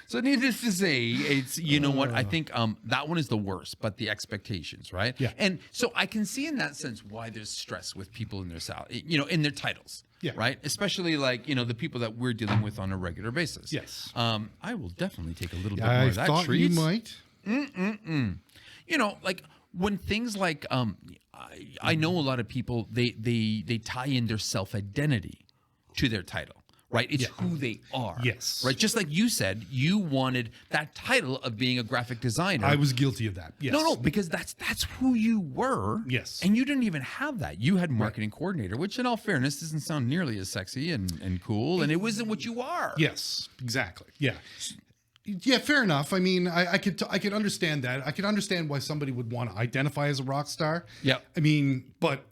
Speaker 3: So needless to say, it's, you know what, I think that one is the worst, but the expectations, right?
Speaker 2: Yeah.
Speaker 3: And so I can see in that sense why there's stress with people in their salary, you know, in their titles.
Speaker 2: Yeah.
Speaker 3: Right. Especially like, you know, the people that we're dealing with on a regular basis.
Speaker 2: Yes.
Speaker 3: I will definitely take a little bit more
Speaker 2: I
Speaker 3: of that
Speaker 2: thought
Speaker 3: treat.
Speaker 2: you might.
Speaker 3: You know, like when things like I know a lot of people they tie in their self-identity to their title. Right? It's who they are.
Speaker 2: Yes.
Speaker 3: Right? Just like you said, you wanted that title of being a graphic designer.
Speaker 2: I was guilty of that. Yes.
Speaker 3: No, because that's who you were.
Speaker 2: Yes.
Speaker 3: And you didn't even have that. You had marketing coordinator, which in all fairness doesn't sound nearly as sexy and cool. And it wasn't what you are.
Speaker 2: Yes, exactly. Yeah. Yeah, fair enough. I mean, I could understand that. I could understand why somebody would want to identify as a rock star.
Speaker 3: Yeah.
Speaker 2: I mean, but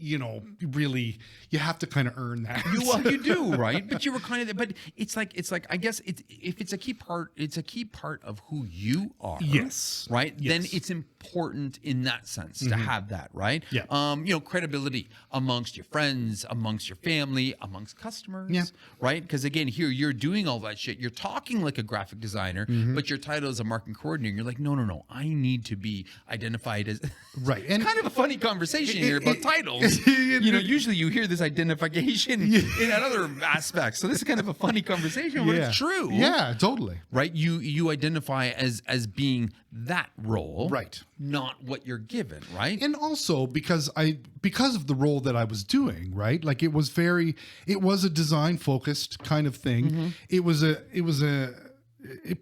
Speaker 2: you know, really, you have to kind of earn that.
Speaker 3: You do, right? But you were kind of, but it's like, I guess if it's a key part, it's a key part of who you are.
Speaker 2: Yes.
Speaker 3: Right.
Speaker 2: Yes.
Speaker 3: Then it's important in that sense to have that, right?
Speaker 2: Yeah.
Speaker 3: You know, credibility amongst your friends, amongst your family, amongst customers.
Speaker 2: Yeah.
Speaker 3: Right. Because again, here you're doing all that shit. You're talking like a graphic designer, but your title is a marketing coordinator. You're like, no. I need to be identified as
Speaker 2: Right. And
Speaker 3: kind of a funny conversation here about titles. You know, usually you hear this identification in other aspects. So this is kind of a funny conversation, but it's true.
Speaker 2: Yeah, totally.
Speaker 3: Right? You identify as being that role.
Speaker 2: Right.
Speaker 3: Not what you're given, right?
Speaker 2: And also because of the role that I was doing, right? Like it was a design focused kind of thing. It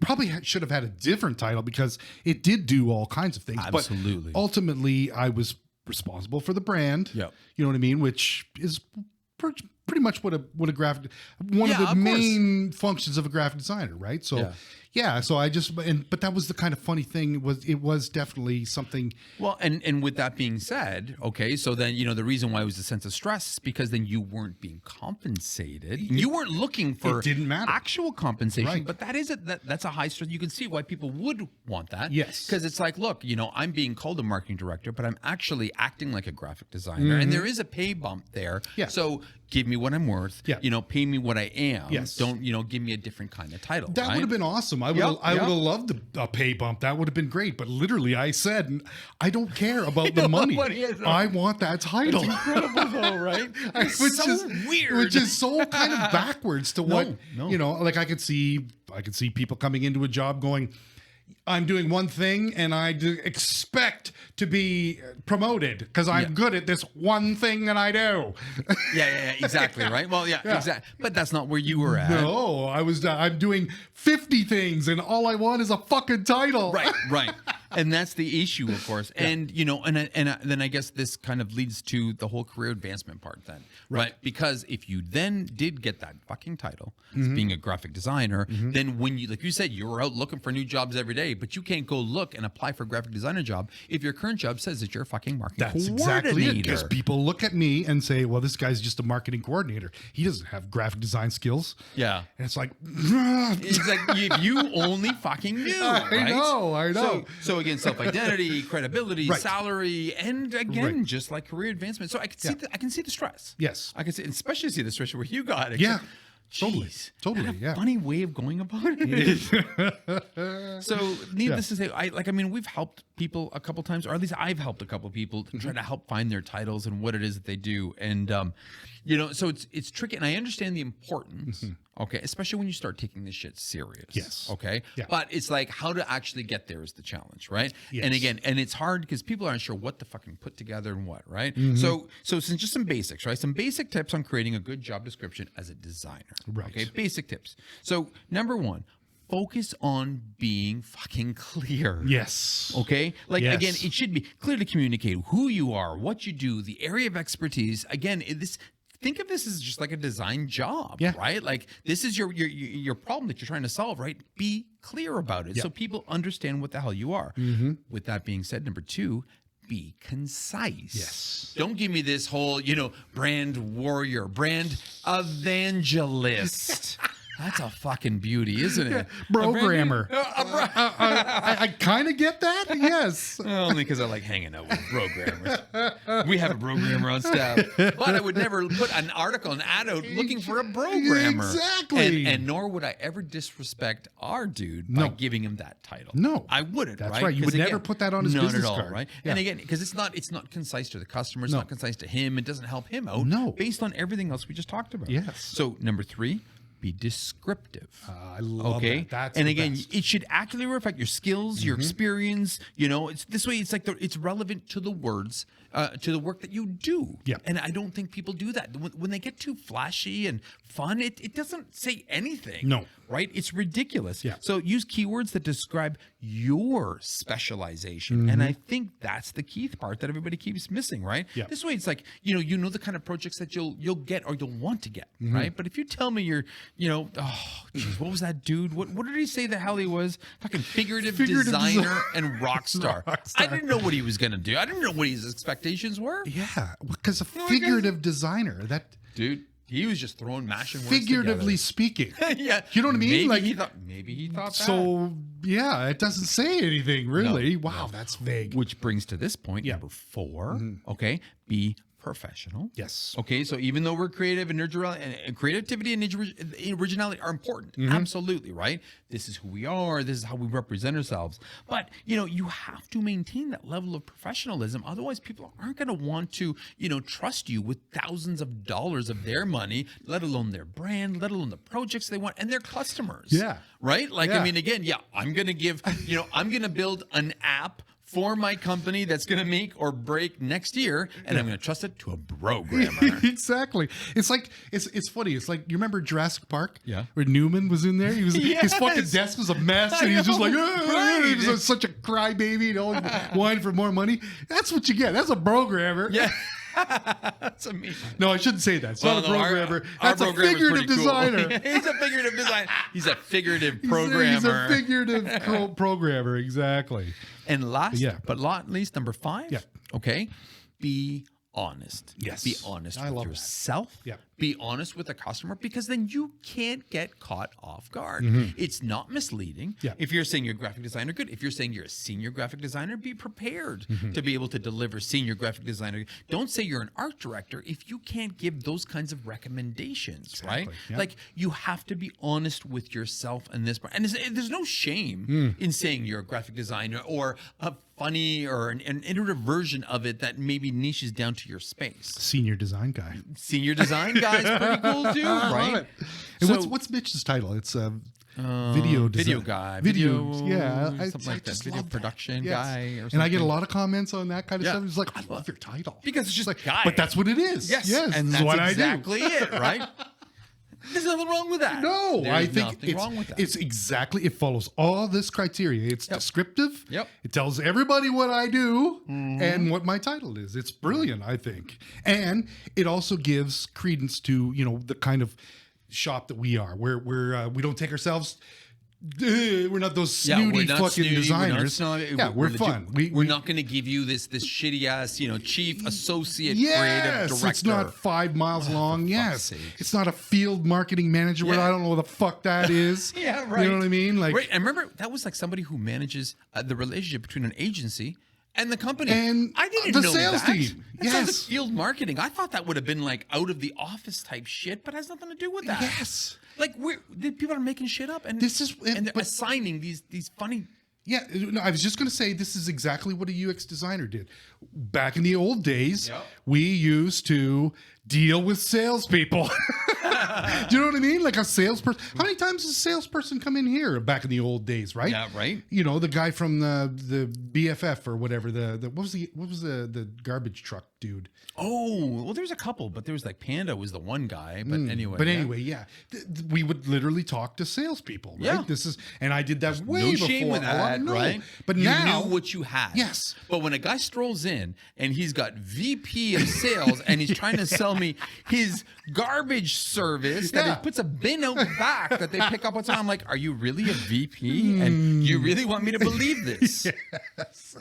Speaker 2: probably should have had a different title because it did do all kinds of things.
Speaker 3: Absolutely.
Speaker 2: But ultimately, I was responsible for the brand.
Speaker 3: Yep.
Speaker 2: You know what I mean? Which is pretty much what a graphic, one of the
Speaker 3: of
Speaker 2: main functions of a graphic designer, right? So so I just, but that was the kind of funny thing. It was definitely something.
Speaker 3: Well, and with that being said, okay, so then, you know, the reason why it was a sense of stress is because then you weren't being compensated. You weren't looking for
Speaker 2: It didn't matter.
Speaker 3: actual compensation,
Speaker 2: Right.
Speaker 3: but that's a high stress. You can see why people would want that.
Speaker 2: Yes.
Speaker 3: Because it's like, look, you know, I'm being called a marketing director, but I'm actually acting like a graphic designer, and there is a pay bump there.
Speaker 2: Yeah.
Speaker 3: So give me what I'm worth.
Speaker 2: Yeah.
Speaker 3: You know, pay me what I am.
Speaker 2: Yes.
Speaker 3: Don't, you know, give me a different kind of title.
Speaker 2: That would have been awesome. I would have loved a pay bump. That would have been great. But literally, I said, I don't care about the money. I want that title.
Speaker 3: It's incredible though, right? It's
Speaker 2: Which
Speaker 3: so
Speaker 2: is
Speaker 3: weird.
Speaker 2: Which is so kind of backwards to what
Speaker 3: No.
Speaker 2: you know. Like I could see people coming into a job going, I'm doing one thing and I expect to be promoted because I'm good at this one thing that I do.
Speaker 3: Yeah, exactly, right? Well, exactly. But that's not where you were at.
Speaker 2: No, I'm doing 50 things and all I want is a fucking title.
Speaker 3: Right. And that's the issue, of course. And, you know, and then I guess this kind of leads to the whole career advancement part then, right? Because if you then did get that fucking title as being a graphic designer, then when you, like you said, you're out looking for new jobs every day, but you can't go look and apply for a graphic designer job if your current job says that you're a fucking marketing
Speaker 2: That's
Speaker 3: coordinator.
Speaker 2: exactly it. Because people look at me and say, well, this guy's just a marketing coordinator. He doesn't have graphic design skills.
Speaker 3: Yeah.
Speaker 2: And it's like,
Speaker 3: it's like if you only fucking knew, right?
Speaker 2: I know.
Speaker 3: So again, self-identity, credibility, salary, and again, just like career advancement. So I can see I can see the stress.
Speaker 2: Yes.
Speaker 3: I can see, especially see the stress where you got it.
Speaker 2: Yeah.
Speaker 3: Totally.
Speaker 2: Yeah.
Speaker 3: Funny way of going about it. So needless to say, we've helped people a couple times, or at least I've helped a couple people try to help find their titles and what it is that they do. And, so it's tricky. And I understand the importance, okay, especially when you start taking this shit serious.
Speaker 2: Yes.
Speaker 3: Okay.
Speaker 2: Yeah.
Speaker 3: But it's like how to actually get there is the challenge, right?
Speaker 2: Yes.
Speaker 3: And again, and it's hard because people aren't sure what to fucking put together and what, right? So since just some basics, right? Some basic tips on creating a good job description as a designer.
Speaker 2: Right.
Speaker 3: Okay. Basic tips. So number one, focus on being fucking clear.
Speaker 2: Yes.
Speaker 3: Okay? Like,
Speaker 2: Yes.
Speaker 3: again, it should be clear to communicate who you are, what you do, the area of expertise. Again, think of this as just like a design job, right? Like, this is your problem that you're trying to solve, right? Be clear about it so people understand what the hell you are. With that being said, number two, be concise.
Speaker 2: Yes.
Speaker 3: Don't give me this whole, brand warrior, brand evangelist. That's a fucking beauty, isn't it?
Speaker 2: Programmer. I kind of get that. Yes.
Speaker 3: Only because I like hanging out with programmers. We have a programmer on staff, but I would never put an article, an ad out looking for a programmer.
Speaker 2: Exactly.
Speaker 3: And nor would I ever disrespect our dude by giving him that title.
Speaker 2: No.
Speaker 3: I wouldn't.
Speaker 2: That's right. You would never put that on his business card.
Speaker 3: Right?
Speaker 2: Yeah.
Speaker 3: And again, because it's not concise to the customer, it's not concise to him. It doesn't help him out.
Speaker 2: No.
Speaker 3: Based on everything else we just talked about.
Speaker 2: Yes.
Speaker 3: So number three, be descriptive.
Speaker 2: I love that. That's
Speaker 3: and
Speaker 2: the
Speaker 3: again,
Speaker 2: best.
Speaker 3: it should accurately reflect your skills, your experience. It's this way. It's like it's relevant to the words, to the work that you do.
Speaker 2: Yeah.
Speaker 3: And I don't think people do that. When they get too flashy and fun, it doesn't say anything.
Speaker 2: No.
Speaker 3: Right? It's ridiculous.
Speaker 2: Yeah.
Speaker 3: So use keywords that describe your specialization. And I think that's the key part that everybody keeps missing, right?
Speaker 2: Yeah.
Speaker 3: This way, it's like, you know the kind of projects that you'll get or you'll want to get, right? But if you tell me you're, geez, what was that dude? What did he say the hell he was? Fucking figurative designer and rockstar. I didn't know what he was going to do. I didn't know what his expectations were.
Speaker 2: Yeah, because a figurative designer, that
Speaker 3: Dude, he was just mashing words
Speaker 2: figuratively
Speaker 3: together.
Speaker 2: speaking.
Speaker 3: Yeah.
Speaker 2: You know what I mean?
Speaker 3: Maybe he thought that.
Speaker 2: So yeah, it doesn't say anything really. Wow, that's vague.
Speaker 3: Which brings to this point, number four, okay, be professional.
Speaker 2: Yes.
Speaker 3: Okay, so even though we're creative and creativity and originality are important, absolutely, right? This is who we are. This is how we represent ourselves. But, you have to maintain that level of professionalism. Otherwise, people aren't going to want to, trust you with thousands of dollars of their money, let alone their brand, let alone the projects they want and their customers.
Speaker 2: Yeah.
Speaker 3: Right? Like,
Speaker 2: Yeah.
Speaker 3: I mean, again, I'm going to give, I'm going to build an app for my company that's going to make or break next year, and I'm going to trust it to a programmer.
Speaker 2: Exactly. It's like it's funny. It's like, you remember Jurassic Park?
Speaker 3: Yeah.
Speaker 2: Where Newman was in there. He was his fucking desk was a mess, and he was just like, he was such a crybaby, whining for more money. That's what you get. That's a programmer.
Speaker 3: Yeah. That's amazing.
Speaker 2: No, I shouldn't say that. It's not a programmer. That's a
Speaker 3: programmer's
Speaker 2: figurative
Speaker 3: pretty cool.
Speaker 2: designer.
Speaker 3: He's a figurative designer. He's a figurative programmer.
Speaker 2: He's a figurative programmer. Exactly.
Speaker 3: And last but not least, number five.
Speaker 2: Yeah.
Speaker 3: Okay. Be honest.
Speaker 2: Yes.
Speaker 3: Be honest
Speaker 2: I
Speaker 3: with
Speaker 2: love
Speaker 3: yourself.
Speaker 2: that. Yeah.
Speaker 3: Be honest with the customer, because then you can't get caught off guard. It's not misleading.
Speaker 2: Yeah.
Speaker 3: If you're saying you're a graphic designer, good. If you're saying you're a senior graphic designer, be prepared to be able to deliver senior graphic designer. Don't say you're an art director if you can't give those kinds of recommendations, right?
Speaker 2: Yeah.
Speaker 3: Like, you have to be honest with yourself and this part. And there's no shame in saying you're a graphic designer or a funny or an iterative version of it that maybe niches down to your space.
Speaker 2: Senior design guy.
Speaker 3: Senior design guy's pretty cool too, right?
Speaker 2: Love it. And what's Mitch's title? It's video
Speaker 3: guy,
Speaker 2: yeah,
Speaker 3: something like that.
Speaker 2: just
Speaker 3: Video
Speaker 2: love that.
Speaker 3: production
Speaker 2: Yes.
Speaker 3: guy, or something.
Speaker 2: And I get a lot of comments on that kind of
Speaker 3: Yeah.
Speaker 2: stuff. It's like, I love your title
Speaker 3: because it's just like guy.
Speaker 2: but that's what it is.
Speaker 3: Yes,
Speaker 2: yes,
Speaker 3: and
Speaker 2: this
Speaker 3: that's
Speaker 2: is what
Speaker 3: exactly
Speaker 2: I do.
Speaker 3: it, right? There's nothing wrong with that.
Speaker 2: No,
Speaker 3: There's
Speaker 2: I think
Speaker 3: nothing wrong with that.
Speaker 2: it's exactly, it follows all this criteria. It's descriptive.
Speaker 3: Yep.
Speaker 2: It tells everybody what I do and what my title is. It's brilliant, I think. And it also gives credence to, the kind of shop that we are, where we don't take ourselves. We're not those snooty fucking designers. We're fun.
Speaker 3: We're not going to give you this shitty ass, chief associate creative
Speaker 2: Yes,
Speaker 3: director.
Speaker 2: it's not 5 miles long. Yes,
Speaker 3: sakes.
Speaker 2: it's not a field marketing manager. Where I don't know what the fuck that is.
Speaker 3: Yeah, right.
Speaker 2: You know what I mean? Like,
Speaker 3: right. And remember, that was like somebody who manages the relationship between an agency and the company.
Speaker 2: And
Speaker 3: I didn't
Speaker 2: the
Speaker 3: know
Speaker 2: sales
Speaker 3: that.
Speaker 2: team.
Speaker 3: That sounds like
Speaker 2: Yes.
Speaker 3: field marketing. I thought that would have been like out of the office type shit, but has nothing to do with that.
Speaker 2: Yes.
Speaker 3: Like, the people are making shit up, and
Speaker 2: This is-
Speaker 3: and they're
Speaker 2: but-
Speaker 3: assigning these funny
Speaker 2: Yeah, no, I was just going to say this is exactly what a UX designer did. Back in the old days, we used to deal with salespeople. Do you know what I mean? Like a salesperson. How many times does a salesperson come in here back in the old days, right?
Speaker 3: Yeah, right.
Speaker 2: You know, the guy from the BFF or whatever. The what was the garbage truck dude?
Speaker 3: Oh, well, there's a couple, but there was like Panda was the one guy. But anyway,
Speaker 2: yeah. We would literally talk to salespeople, right?
Speaker 3: Yeah.
Speaker 2: This is, and I did that way
Speaker 3: no
Speaker 2: before.
Speaker 3: shame with that, right?
Speaker 2: But
Speaker 3: you
Speaker 2: now,
Speaker 3: knew what you had.
Speaker 2: Yes.
Speaker 3: But when a guy strolls in and he's got VP of sales and he's trying to sell me his garbage service that he puts a bin out back that they pick up what's on, I'm like, are you really a VP? And you really want me to believe this?
Speaker 2: Yes.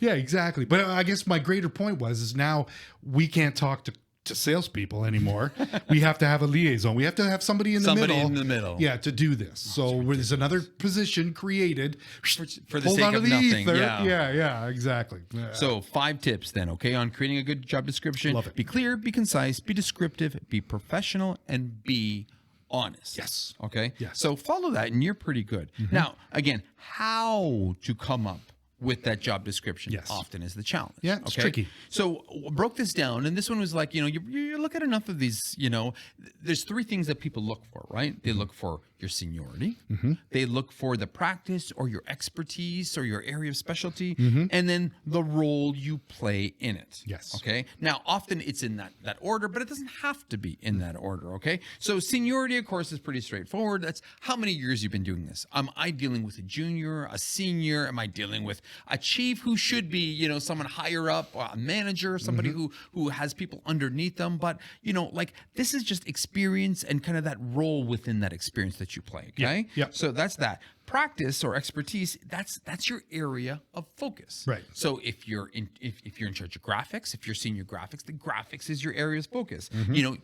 Speaker 2: Yeah, exactly. But I guess my greater point is now we can't talk to salespeople anymore. We have to have a liaison. We have to have somebody in the middle. Yeah, to do this. So there's another position created
Speaker 3: for the sake of nothing.
Speaker 2: Yeah, exactly.
Speaker 3: So 5 tips then, okay, on creating a good job description.
Speaker 2: Love it.
Speaker 3: Be clear, be concise, be descriptive, be professional, and be honest.
Speaker 2: Yes.
Speaker 3: Okay?
Speaker 2: Yes.
Speaker 3: So follow that and you're pretty good. Now, again, how to come up with that job description often is the challenge.
Speaker 2: Yeah, it's tricky.
Speaker 3: So broke this down, and this one was like, you look at enough of these, there's 3 things that people look for, right? They look for your seniority, they look for the practice or your expertise or your area of specialty, and then the role you play in it.
Speaker 2: Yes.
Speaker 3: Okay. Now, often it's in that order, but it doesn't have to be in that order. Okay. So seniority, of course, is pretty straightforward. That's how many years you've been doing this. Am I dealing with a junior, a senior? Am I dealing with a chief who should be, someone higher up, or a manager, somebody who has people underneath them? But, this is just experience and kind of that role within that experience that you play. Okay.
Speaker 2: Yeah.
Speaker 3: So that's that. Practice or expertise, that's your area of focus.
Speaker 2: Right.
Speaker 3: So if you're in charge of graphics, if you're senior graphics, the graphics is your area of focus.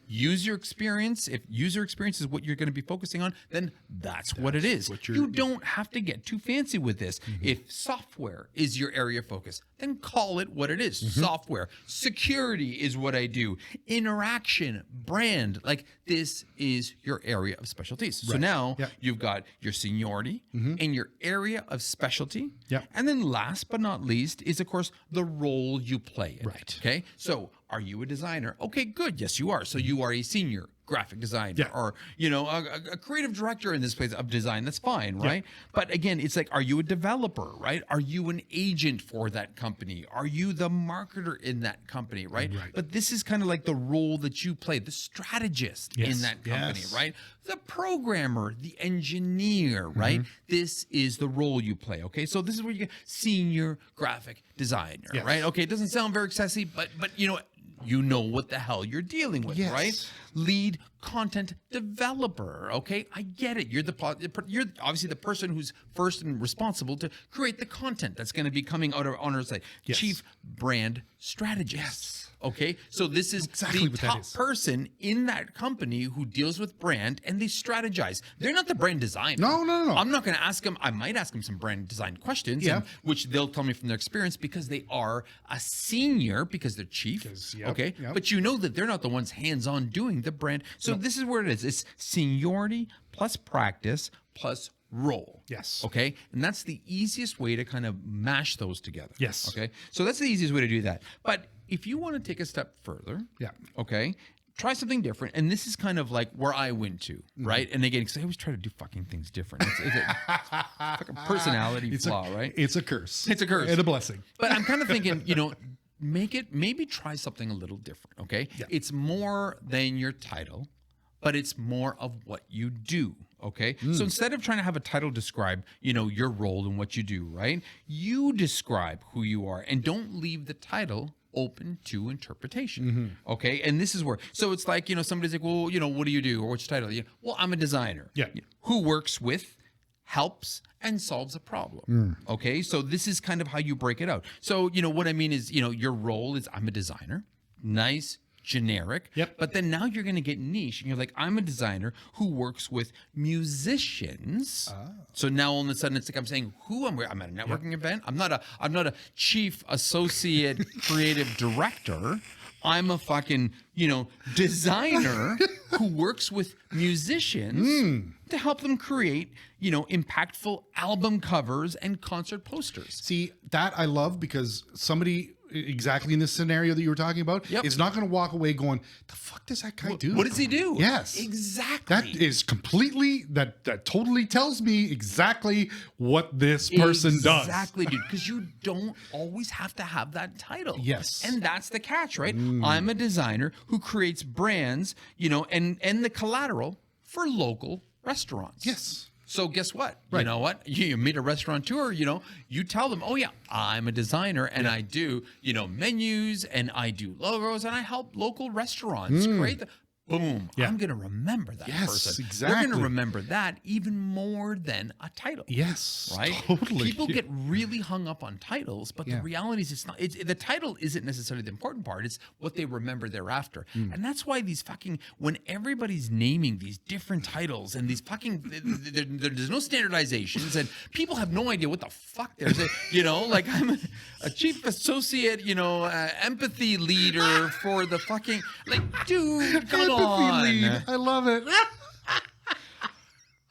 Speaker 3: User experience. If user experience is what you're going to be focusing on, then that's what it is. You don't have to get too fancy with this. If software is your area of focus, then call it what it is. Software. Security is what I do. Interaction, brand, like this is your area of specialties. So now you've got your seniority, and your area of specialty. And then last but not least is, of course, the role you play in.
Speaker 2: Right.
Speaker 3: Okay. So are you a designer? Okay, good. Yes, you are. So you are a senior graphic designer or, a creative director in this place of design. That's fine, right? But again, it's like, are you a developer, right? Are you an agent for that company? Are you the marketer in that company, right? But this is kind of like the role that you play, the strategist in that company, right? The programmer, the engineer, right? This is the role you play, okay? So this is where you get senior graphic designer, right? Okay, it doesn't sound very sexy, but you know what the hell you're dealing with, right? Lead content developer. Okay, I get it. You're obviously the person who's first and responsible to create the content that's going to be coming out on our site. Chief brand strategist. Okay, so this is exactly the top person in that company who deals with brand, and they strategize. They're not the brand designer.
Speaker 2: No.
Speaker 3: I'm not going to ask them. I might ask them some brand design questions, which they'll tell me from their experience because they are a senior, because they're chief. Okay, but you know that they're not the ones hands-on doing the brand. So this is where it is. It's seniority plus practice plus role.
Speaker 2: Yes.
Speaker 3: Okay. And that's the easiest way to kind of mash those together.
Speaker 2: Yes.
Speaker 3: Okay. So that's the easiest way to do that. But if you want to take a step further, okay, try something different. And this is kind of like where I went to, right? And again, because I always try to do fucking things different. It's a fucking personality flaw, right?
Speaker 2: It's a curse.
Speaker 3: It's a curse.
Speaker 2: And a blessing.
Speaker 3: But I'm kind of thinking, maybe try something a little different, okay? Yeah. It's more than your title, but it's more of what you do. Okay. So instead of trying to have a title describe, your role and what you do, right? You describe who you are and don't leave the title open to interpretation. Okay. And this is where, so it's like, somebody's like, well, what do you do? Or what's your title? Well, I'm a designer. Who works with, helps, and solves a problem. Okay. So this is kind of how you break it out. So, what I mean is, your role is I'm a designer. Nice. Generic, but then now you're going to get niche, and you're like, I'm a designer who works with musicians. So now all of a sudden it's like I'm saying who I'm at a networking event. I'm not a chief associate creative director. I'm a fucking, designer who works with musicians to help them create, impactful album covers and concert posters.
Speaker 2: See, that I love, because somebody exactly in this scenario that you were talking about is not going to walk away going, the fuck does that guy do?
Speaker 3: What does he do?
Speaker 2: Yes.
Speaker 3: Exactly.
Speaker 2: That is completely, that totally tells me exactly what this person does.
Speaker 3: Exactly, dude. Because you don't always have to have that title.
Speaker 2: Yes.
Speaker 3: And that's the catch, right? I'm a designer who creates brands, and the collateral for local restaurants.
Speaker 2: Yes.
Speaker 3: So guess what?
Speaker 2: Right.
Speaker 3: You know what? You meet a restaurateur, you tell them, oh yeah, I'm a designer and I do, menus and I do logos and I help local restaurants create the boom.
Speaker 2: Yeah.
Speaker 3: I'm going to remember that person.
Speaker 2: Exactly.
Speaker 3: They're going to remember that even more than a title.
Speaker 2: Yes.
Speaker 3: Right?
Speaker 2: Totally.
Speaker 3: People get really hung up on titles, but the reality is it's not. The title isn't necessarily the important part. It's what they remember thereafter. And that's why when everybody's naming these different titles and these there's no standardizations and people have no idea what the fuck they're saying. Like I'm a chief associate, empathy leader for the fucking, dude, come on.
Speaker 2: Lead. I love it.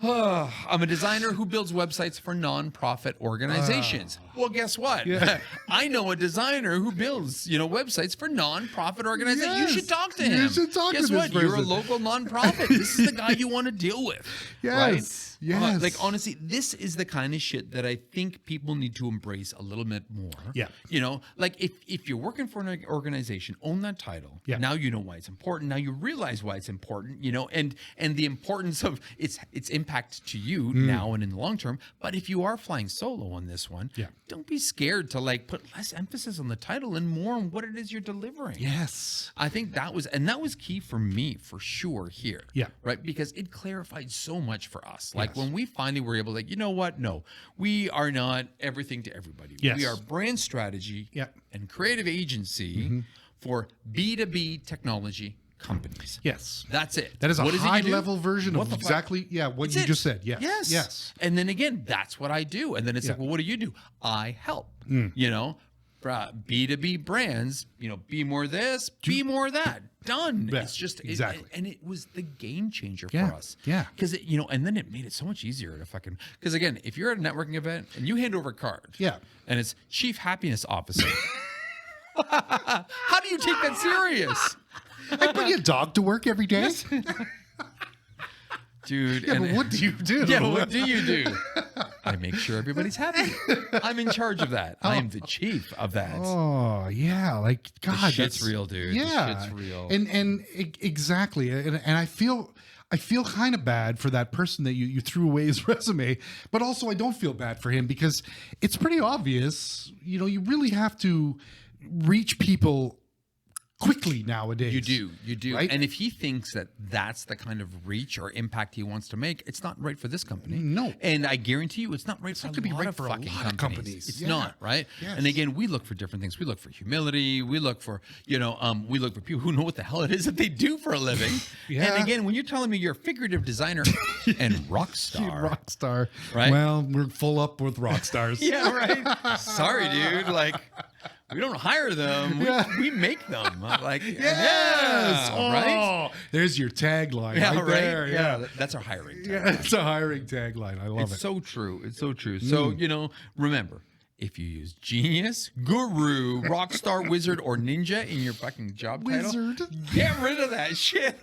Speaker 3: I'm a designer who builds websites for nonprofit organizations. Well, guess what?
Speaker 2: Yeah.
Speaker 3: I know a designer who builds, websites for nonprofit organizations.
Speaker 2: Yes.
Speaker 3: You should talk to him.
Speaker 2: You should talk
Speaker 3: Guess
Speaker 2: to this
Speaker 3: what? You're a
Speaker 2: person.
Speaker 3: local nonprofit. This is the guy you want to deal with.
Speaker 2: Yes.
Speaker 3: Right?
Speaker 2: Yes.
Speaker 3: Honestly, this is the kind of shit that I think people need to embrace a little bit more.
Speaker 2: Yeah.
Speaker 3: If you're working for an organization, own that title.
Speaker 2: Yeah.
Speaker 3: Now you know why it's important. Now you realize why it's important, and the importance of its impact to you now and in the long term. But if you are flying solo on this one, don't be scared to put less emphasis on the title and more on what it is you're delivering.
Speaker 2: Yes.
Speaker 3: I think that was key for me for sure here.
Speaker 2: Yeah.
Speaker 3: Right. Because it clarified so much for us. When we finally were able to, you know what? No, we are not everything to everybody.
Speaker 2: Yes.
Speaker 3: We are brand strategy and creative agency for B2B technology companies.
Speaker 2: Yes.
Speaker 3: That's it.
Speaker 2: That is a
Speaker 3: What
Speaker 2: high level version of
Speaker 3: the
Speaker 2: exactly what you just said. Yes.
Speaker 3: Yes.
Speaker 2: Yes.
Speaker 3: And then again, that's what I do. And then it's like, well, what do you do? I help. B2B brands, be more this, be more that. Done.
Speaker 2: Yeah,
Speaker 3: It's just
Speaker 2: exactly.
Speaker 3: and it was the game changer for us.
Speaker 2: Yeah.
Speaker 3: Because and then it made it so much easier to because again, if you're at a networking event and you hand over a card, and it's Chief Happiness Officer, how do you take that serious?
Speaker 2: I bring a dog to work every day.
Speaker 3: Dude,
Speaker 2: Yeah, but what do you do?
Speaker 3: Yeah, what do you do? I make sure everybody's happy. I'm in charge of that. I am the chief of that.
Speaker 2: Oh yeah, God,
Speaker 3: the shit's
Speaker 2: that's
Speaker 3: real, dude.
Speaker 2: Yeah,
Speaker 3: the shit's real.
Speaker 2: Exactly, and I feel kind of bad for that person that you threw away his resume, but also I don't feel bad for him because it's pretty obvious. You really have to reach people quickly nowadays.
Speaker 3: You do.
Speaker 2: Right?
Speaker 3: And if he thinks that that's the kind of reach or impact he wants to make, it's not right for this company.
Speaker 2: No.
Speaker 3: And I guarantee you, it's not right for
Speaker 2: not gonna be right for a
Speaker 3: fucking
Speaker 2: lot of companies.
Speaker 3: It's
Speaker 2: Yeah.
Speaker 3: not, right?
Speaker 2: Yes.
Speaker 3: And again, we look for different things. We look for humility. We look for, we look for people who know what the hell it is that they do for a living.
Speaker 2: Yeah.
Speaker 3: And again, when you're telling me you're a figurative designer and rock star.
Speaker 2: Rock star,
Speaker 3: Right?
Speaker 2: Well, we're full up with rock stars.
Speaker 3: Yeah, right. Sorry, dude. We don't hire them. We make them.
Speaker 2: Yes.
Speaker 3: Right?
Speaker 2: There's your tagline
Speaker 3: Yeah,
Speaker 2: right there.
Speaker 3: Yeah, that's our hiring tagline.
Speaker 2: Yeah, it's a hiring tagline. I love
Speaker 3: It's
Speaker 2: it.
Speaker 3: so true. It's so true. So, remember, if you use genius, guru, rock star, wizard, or ninja in your fucking job
Speaker 2: Wizard.
Speaker 3: title, get rid of that shit.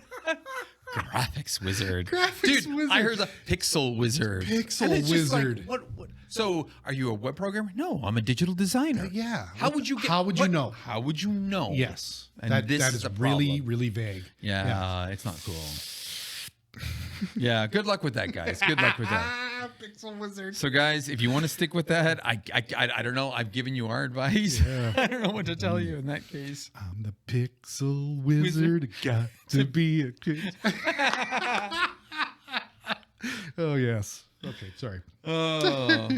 Speaker 3: Graphics wizard.
Speaker 2: Graphics
Speaker 3: Dude,
Speaker 2: wizard.
Speaker 3: I heard the pixel wizard.
Speaker 2: Pixel
Speaker 3: And it's just like,
Speaker 2: wizard.
Speaker 3: what? So, are you a web programmer? No, I'm a digital designer.
Speaker 2: Yeah.
Speaker 3: How would you know? How would you know?
Speaker 2: Yes.
Speaker 3: And
Speaker 2: that
Speaker 3: this
Speaker 2: is
Speaker 3: the
Speaker 2: really,
Speaker 3: problem.
Speaker 2: really vague.
Speaker 3: Yeah, it's not cool. Yeah, good luck with that, guys. Good luck with that.
Speaker 2: Pixel wizard.
Speaker 3: So, guys, if you want to stick with that, I don't know. I've given you our advice.
Speaker 2: Yeah.
Speaker 3: I don't know what to tell you in that case.
Speaker 2: I'm the pixel wizard. Got to be a kid. Oh, yes. Okay, sorry.
Speaker 3: Oh,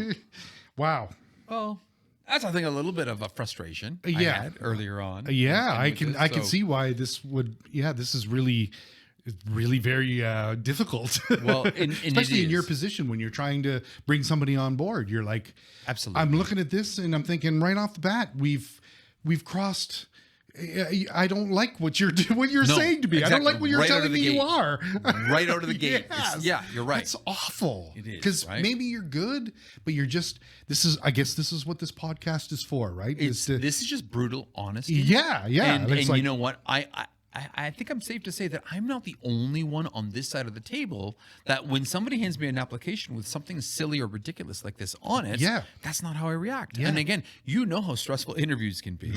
Speaker 2: Wow.
Speaker 3: well, that's I think a little bit of a frustration I had earlier on.
Speaker 2: Yeah, I
Speaker 3: with
Speaker 2: can
Speaker 3: this,
Speaker 2: I can
Speaker 3: so-
Speaker 2: see why this would. Yeah, this is really very difficult.
Speaker 3: Well, and
Speaker 2: especially
Speaker 3: it
Speaker 2: in your
Speaker 3: is.
Speaker 2: position when you're trying to bring somebody on board. You're like,
Speaker 3: Absolutely.
Speaker 2: I'm looking at this and I'm thinking right off the bat, we've crossed I don't like what you're saying to me.
Speaker 3: Exactly.
Speaker 2: I don't like what you're
Speaker 3: Right
Speaker 2: telling me you are.
Speaker 3: Right out of the gate.
Speaker 2: Yes.
Speaker 3: Yeah, you're right.
Speaker 2: It's awful.
Speaker 3: It is,
Speaker 2: because
Speaker 3: right?
Speaker 2: maybe you're good, but you're just. I guess this is what this podcast is for, right?
Speaker 3: This is just brutal honesty.
Speaker 2: Yeah.
Speaker 3: And
Speaker 2: like,
Speaker 3: you know what? I think I'm safe to say that I'm not the only one on this side of the table that when somebody hands me an application with something silly or ridiculous like this on it, that's not how I react.
Speaker 2: Yeah.
Speaker 3: And again, you know how stressful interviews can be.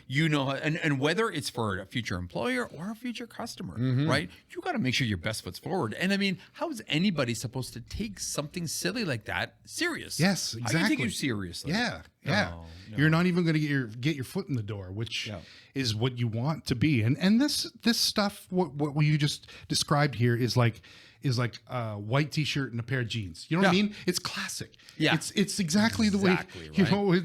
Speaker 3: You know, and whether it's for a future employer or a future customer, right? You got to make sure your best foot's forward. And I mean, how is anybody supposed to take something silly like that serious?
Speaker 2: Yes, exactly.
Speaker 3: How do you take you seriously?
Speaker 2: Yeah.
Speaker 3: No.
Speaker 2: You're not even going to get your foot in the door, which is what you want to be. And this stuff, what you just described here is like a white t-shirt and a pair of jeans. You know what I mean? It's classic. Yeah. It's exactly the way,
Speaker 3: right?
Speaker 2: you know,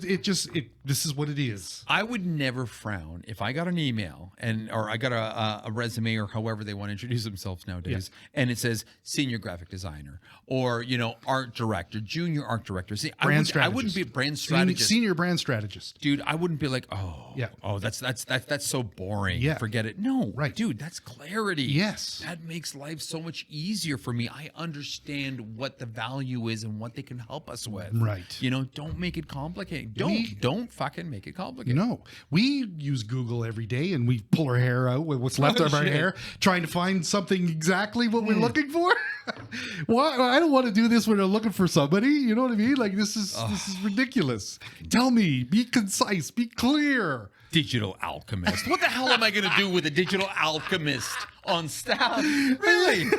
Speaker 2: this is what it is.
Speaker 3: I would never frown if I got an email or I got a resume or however they want to introduce themselves nowadays. And it says senior graphic designer or, you know, art director, junior art director. See, I wouldn't be a brand strategist.
Speaker 2: Senior brand strategist.
Speaker 3: Dude, I wouldn't be like, that's so boring. Yeah. Forget it. No.
Speaker 2: Right.
Speaker 3: Dude, that's clarity.
Speaker 2: Yes.
Speaker 3: That makes life so much easier for me. I understand what the value is and what they can help us with.
Speaker 2: Right.
Speaker 3: You know, don't make it complicated. Don't fucking make it complicated.
Speaker 2: No. We use Google every day and we pull our hair out with what's left of our hair, trying to find something exactly what we're looking for. Why? I don't want to do this when I'm looking for somebody. You know what I mean? Like this is ridiculous. Tell me, be concise, be clear.
Speaker 3: Digital alchemist. What the hell am I going to do with a digital alchemist on staff? Really?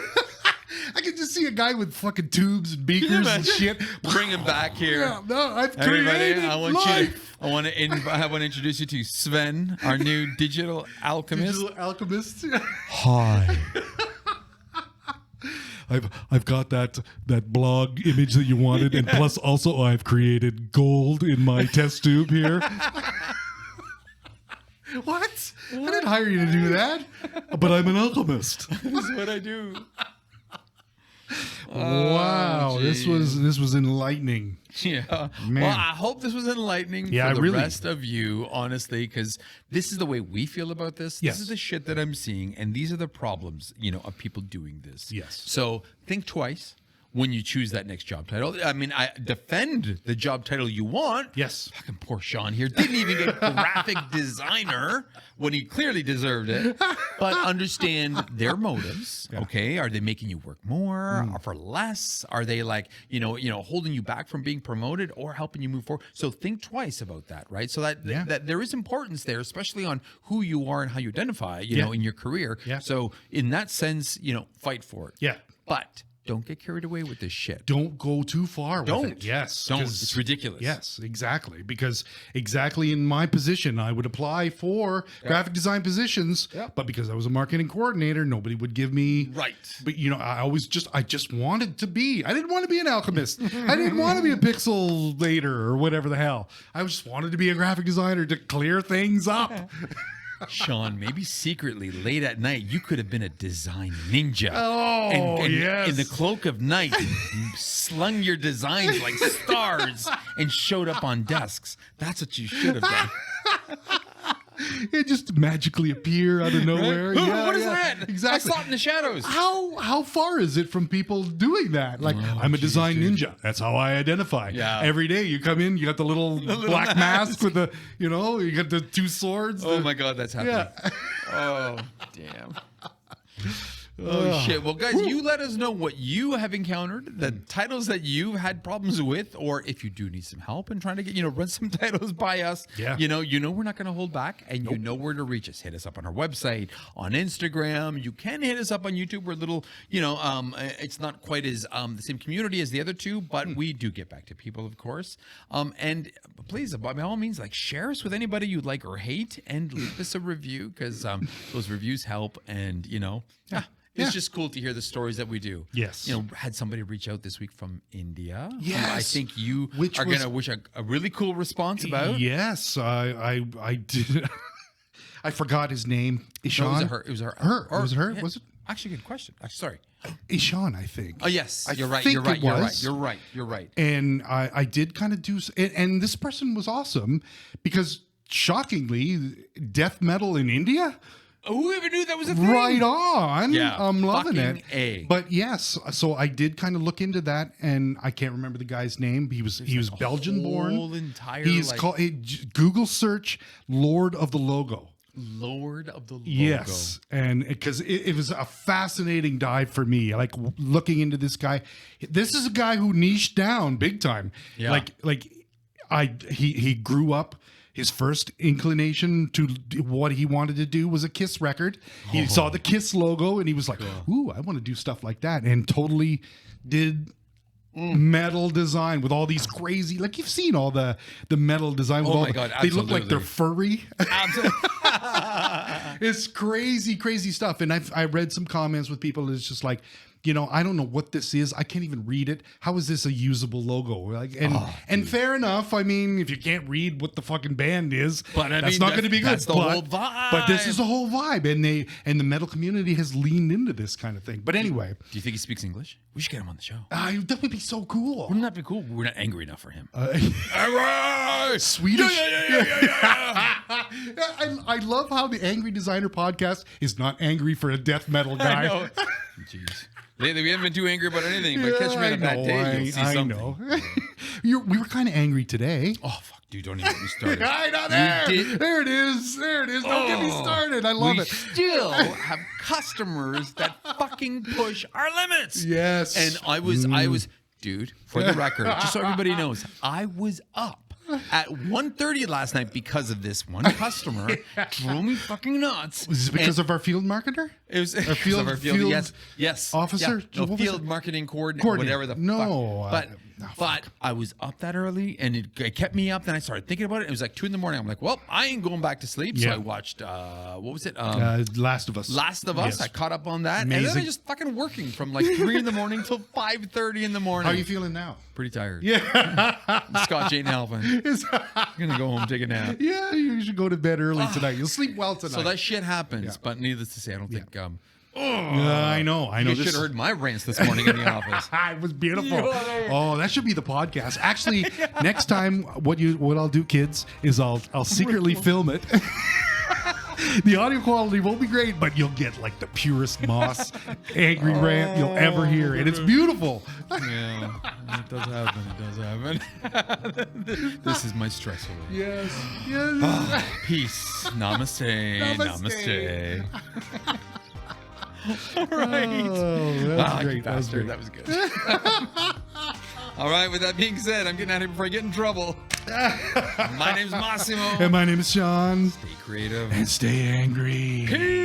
Speaker 2: I can just see a guy with fucking tubes and beakers and shit.
Speaker 3: Bring him back here.
Speaker 2: Yeah, no, I've
Speaker 3: Everybody,
Speaker 2: created
Speaker 3: I want
Speaker 2: life.
Speaker 3: I want to introduce you to Sven, our new digital alchemist.
Speaker 2: Digital alchemist.
Speaker 4: Hi. I've got that blog image that you wanted, and plus also I've created gold in my test tube here.
Speaker 2: What? I didn't hire you to do that.
Speaker 4: But I'm an alchemist.
Speaker 3: This is what I do.
Speaker 2: Wow, this was enlightening.
Speaker 3: Yeah.
Speaker 2: Man.
Speaker 3: Well, I hope this was enlightening for the rest of you, honestly, because this is the way we feel about this.
Speaker 2: Yes.
Speaker 3: This is the shit that I'm seeing, and these are the problems, you know, of people doing this.
Speaker 2: Yes.
Speaker 3: So think twice when you choose that next job title. I mean, I defend the job title you want.
Speaker 2: Yes.
Speaker 3: Fucking poor Sean here didn't even get graphic designer when he clearly deserved it. But understand their motives. Yeah. Okay, are they making you work more or for less? Are they like you know holding you back from being promoted or helping you move forward? So think twice about that, right? So that there is importance there, especially on who you are and how you identify, you know, in your career.
Speaker 2: Yeah.
Speaker 3: So in that sense, you know, fight for it.
Speaker 2: Yeah.
Speaker 3: But don't get carried away with this shit.
Speaker 2: Don't go too far with it. Yes.
Speaker 3: Don't. It's ridiculous.
Speaker 2: Yes, exactly. Because exactly in my position, I would apply for graphic design positions, but because I was a marketing coordinator, nobody would give me.
Speaker 3: Right.
Speaker 2: But, you know, I just wanted to be. I didn't want to be an alchemist. I didn't want to be a pixelator or whatever the hell. I just wanted to be a graphic designer to clear things up.
Speaker 3: Sean, maybe secretly late at night, you could have been a design ninja.
Speaker 2: Oh,
Speaker 3: and
Speaker 2: yes.
Speaker 3: In the cloak of night, slung your designs like stars and showed up on desks. That's what you should have done.
Speaker 2: It just magically appear out of nowhere.
Speaker 3: Right? Yeah, what is that?
Speaker 2: Exactly.
Speaker 3: I saw it in the shadows.
Speaker 2: How far is it from people doing that? Like, I'm a design ninja. That's how I identify.
Speaker 3: Yeah.
Speaker 2: Every day you come in, you got the little black mask with the, you know, you got the two swords.
Speaker 3: Oh my God, that's happening.
Speaker 2: Yeah.
Speaker 3: Oh, damn. Oh shit. Well, guys, you let us know what you have encountered, the titles that you've had problems with, or if you do need some help in trying to get, run some titles by us.
Speaker 2: Yeah.
Speaker 3: You know we're not going to hold back, and you know where to reach us. Hit us up on our website, on Instagram. You can hit us up on YouTube. We're a little, it's not quite as the same community as the other two, but we do get back to people, of course. And please, by all means, share us with anybody you like or hate, and leave us a review, because those reviews help, and It's just cool to hear the stories that we do.
Speaker 2: Yes.
Speaker 3: Had somebody reach out this week from India.
Speaker 2: Yes.
Speaker 3: I think you are going to wish a really cool response about.
Speaker 2: Yes. I did. I forgot his name. Ishan.
Speaker 3: No, it was her.
Speaker 2: It was her?
Speaker 3: Yeah.
Speaker 2: Was it?
Speaker 3: Actually, good question. Sorry.
Speaker 2: Ishan, I think.
Speaker 3: Oh, yes. You're right.
Speaker 2: think
Speaker 3: You're right.
Speaker 2: it
Speaker 3: You're
Speaker 2: was.
Speaker 3: right. You're right.
Speaker 2: And I did kind of do, and this person was awesome because shockingly, death metal in India.
Speaker 3: Whoever knew that was a thing?
Speaker 2: Right on.
Speaker 3: Yeah,
Speaker 2: I'm loving
Speaker 3: fucking
Speaker 2: it.
Speaker 3: A.
Speaker 2: But yes, so I did kind of look into that, and I can't remember the guy's name. He was Belgian born. He's called Google search Lord of the Logo.
Speaker 3: Lord of the Logo.
Speaker 2: Yes, and because it was a fascinating dive for me, like looking into this guy. This is a guy who niched down big time.
Speaker 3: Yeah.
Speaker 2: He grew up. His first inclination to what he wanted to do was a Kiss record. He saw the Kiss logo and he was like, "Ooh, I want to do stuff like that," and totally did metal design with all these crazy, like you've seen all the metal design. With
Speaker 3: God,
Speaker 2: they look like they're
Speaker 3: absolutely.
Speaker 2: furry. It's crazy stuff. And I read some comments with people. It's just like, I don't know what this is. I can't even read it. How is this a usable logo? Like, and fair enough. I mean, if you can't read what the fucking band is, that's not going to be good.
Speaker 3: That's the whole vibe.
Speaker 2: But this is the whole vibe, and the metal community has leaned into this kind of thing. But anyway,
Speaker 3: do you think he speaks English? We should get him on the show.
Speaker 2: That would be so cool.
Speaker 3: Wouldn't that be cool? We're not angry enough for him.
Speaker 2: Swedish.
Speaker 3: Yeah.
Speaker 2: I love how the Angry Designer podcast is not angry for a death metal guy.
Speaker 3: I know. Jeez. Lately, we haven't been too angry about anything, but catch me on a bad day, you'll see something.
Speaker 2: I know. We were kind of angry today.
Speaker 3: Oh, fuck, dude, don't even get me started.
Speaker 2: I know, there it is. Don't get me started. I love it.
Speaker 3: We still have customers that fucking push our limits.
Speaker 2: Yes.
Speaker 3: And I was, dude, for the record, just so everybody knows, I was up at 1:30 last night because of this one customer. Drove me fucking nuts.
Speaker 2: Was it because of our field marketer?
Speaker 3: It was
Speaker 2: our field
Speaker 3: yes
Speaker 2: officer,
Speaker 3: yeah. No, field marketing coordinator, whatever the fuck. But I was up that early, and it kept me up. Then I started thinking about it. It was like 2 a.m. I'm like, well, I ain't going back to sleep. So I watched what was it?
Speaker 2: Last of Us.
Speaker 3: Last of Us. Yes. I caught up on that,
Speaker 2: Amazing.
Speaker 3: and then I just fucking working from like 3 a.m. till 5:30 in the morning.
Speaker 2: How are you feeling now?
Speaker 3: Pretty tired.
Speaker 2: Yeah.
Speaker 3: Scotch ain't helping. I'm gonna go home, take a nap.
Speaker 2: Yeah, you should go to bed early tonight. You'll sleep well tonight.
Speaker 3: So that shit happens, but needless to say, I don't think.
Speaker 2: I know.
Speaker 3: You should have heard my rants this morning in the office.
Speaker 2: It was beautiful. Oh, that should be the podcast. Actually, next time, what I'll do, kids, is I'll secretly film it. The audio quality won't be great, but you'll get like the purest Moss angry rant you'll ever hear, and it's beautiful.
Speaker 3: Yeah, it does happen. This is my stress relief.
Speaker 2: Yes.
Speaker 3: Peace. Namaste. All right.
Speaker 2: Oh, that's great.
Speaker 3: That was great. That was good. All right. With that being said, I'm getting out of here before I get in trouble. My name's Massimo.
Speaker 2: And my name is Sean.
Speaker 3: Stay creative.
Speaker 2: And stay angry.
Speaker 3: Peace.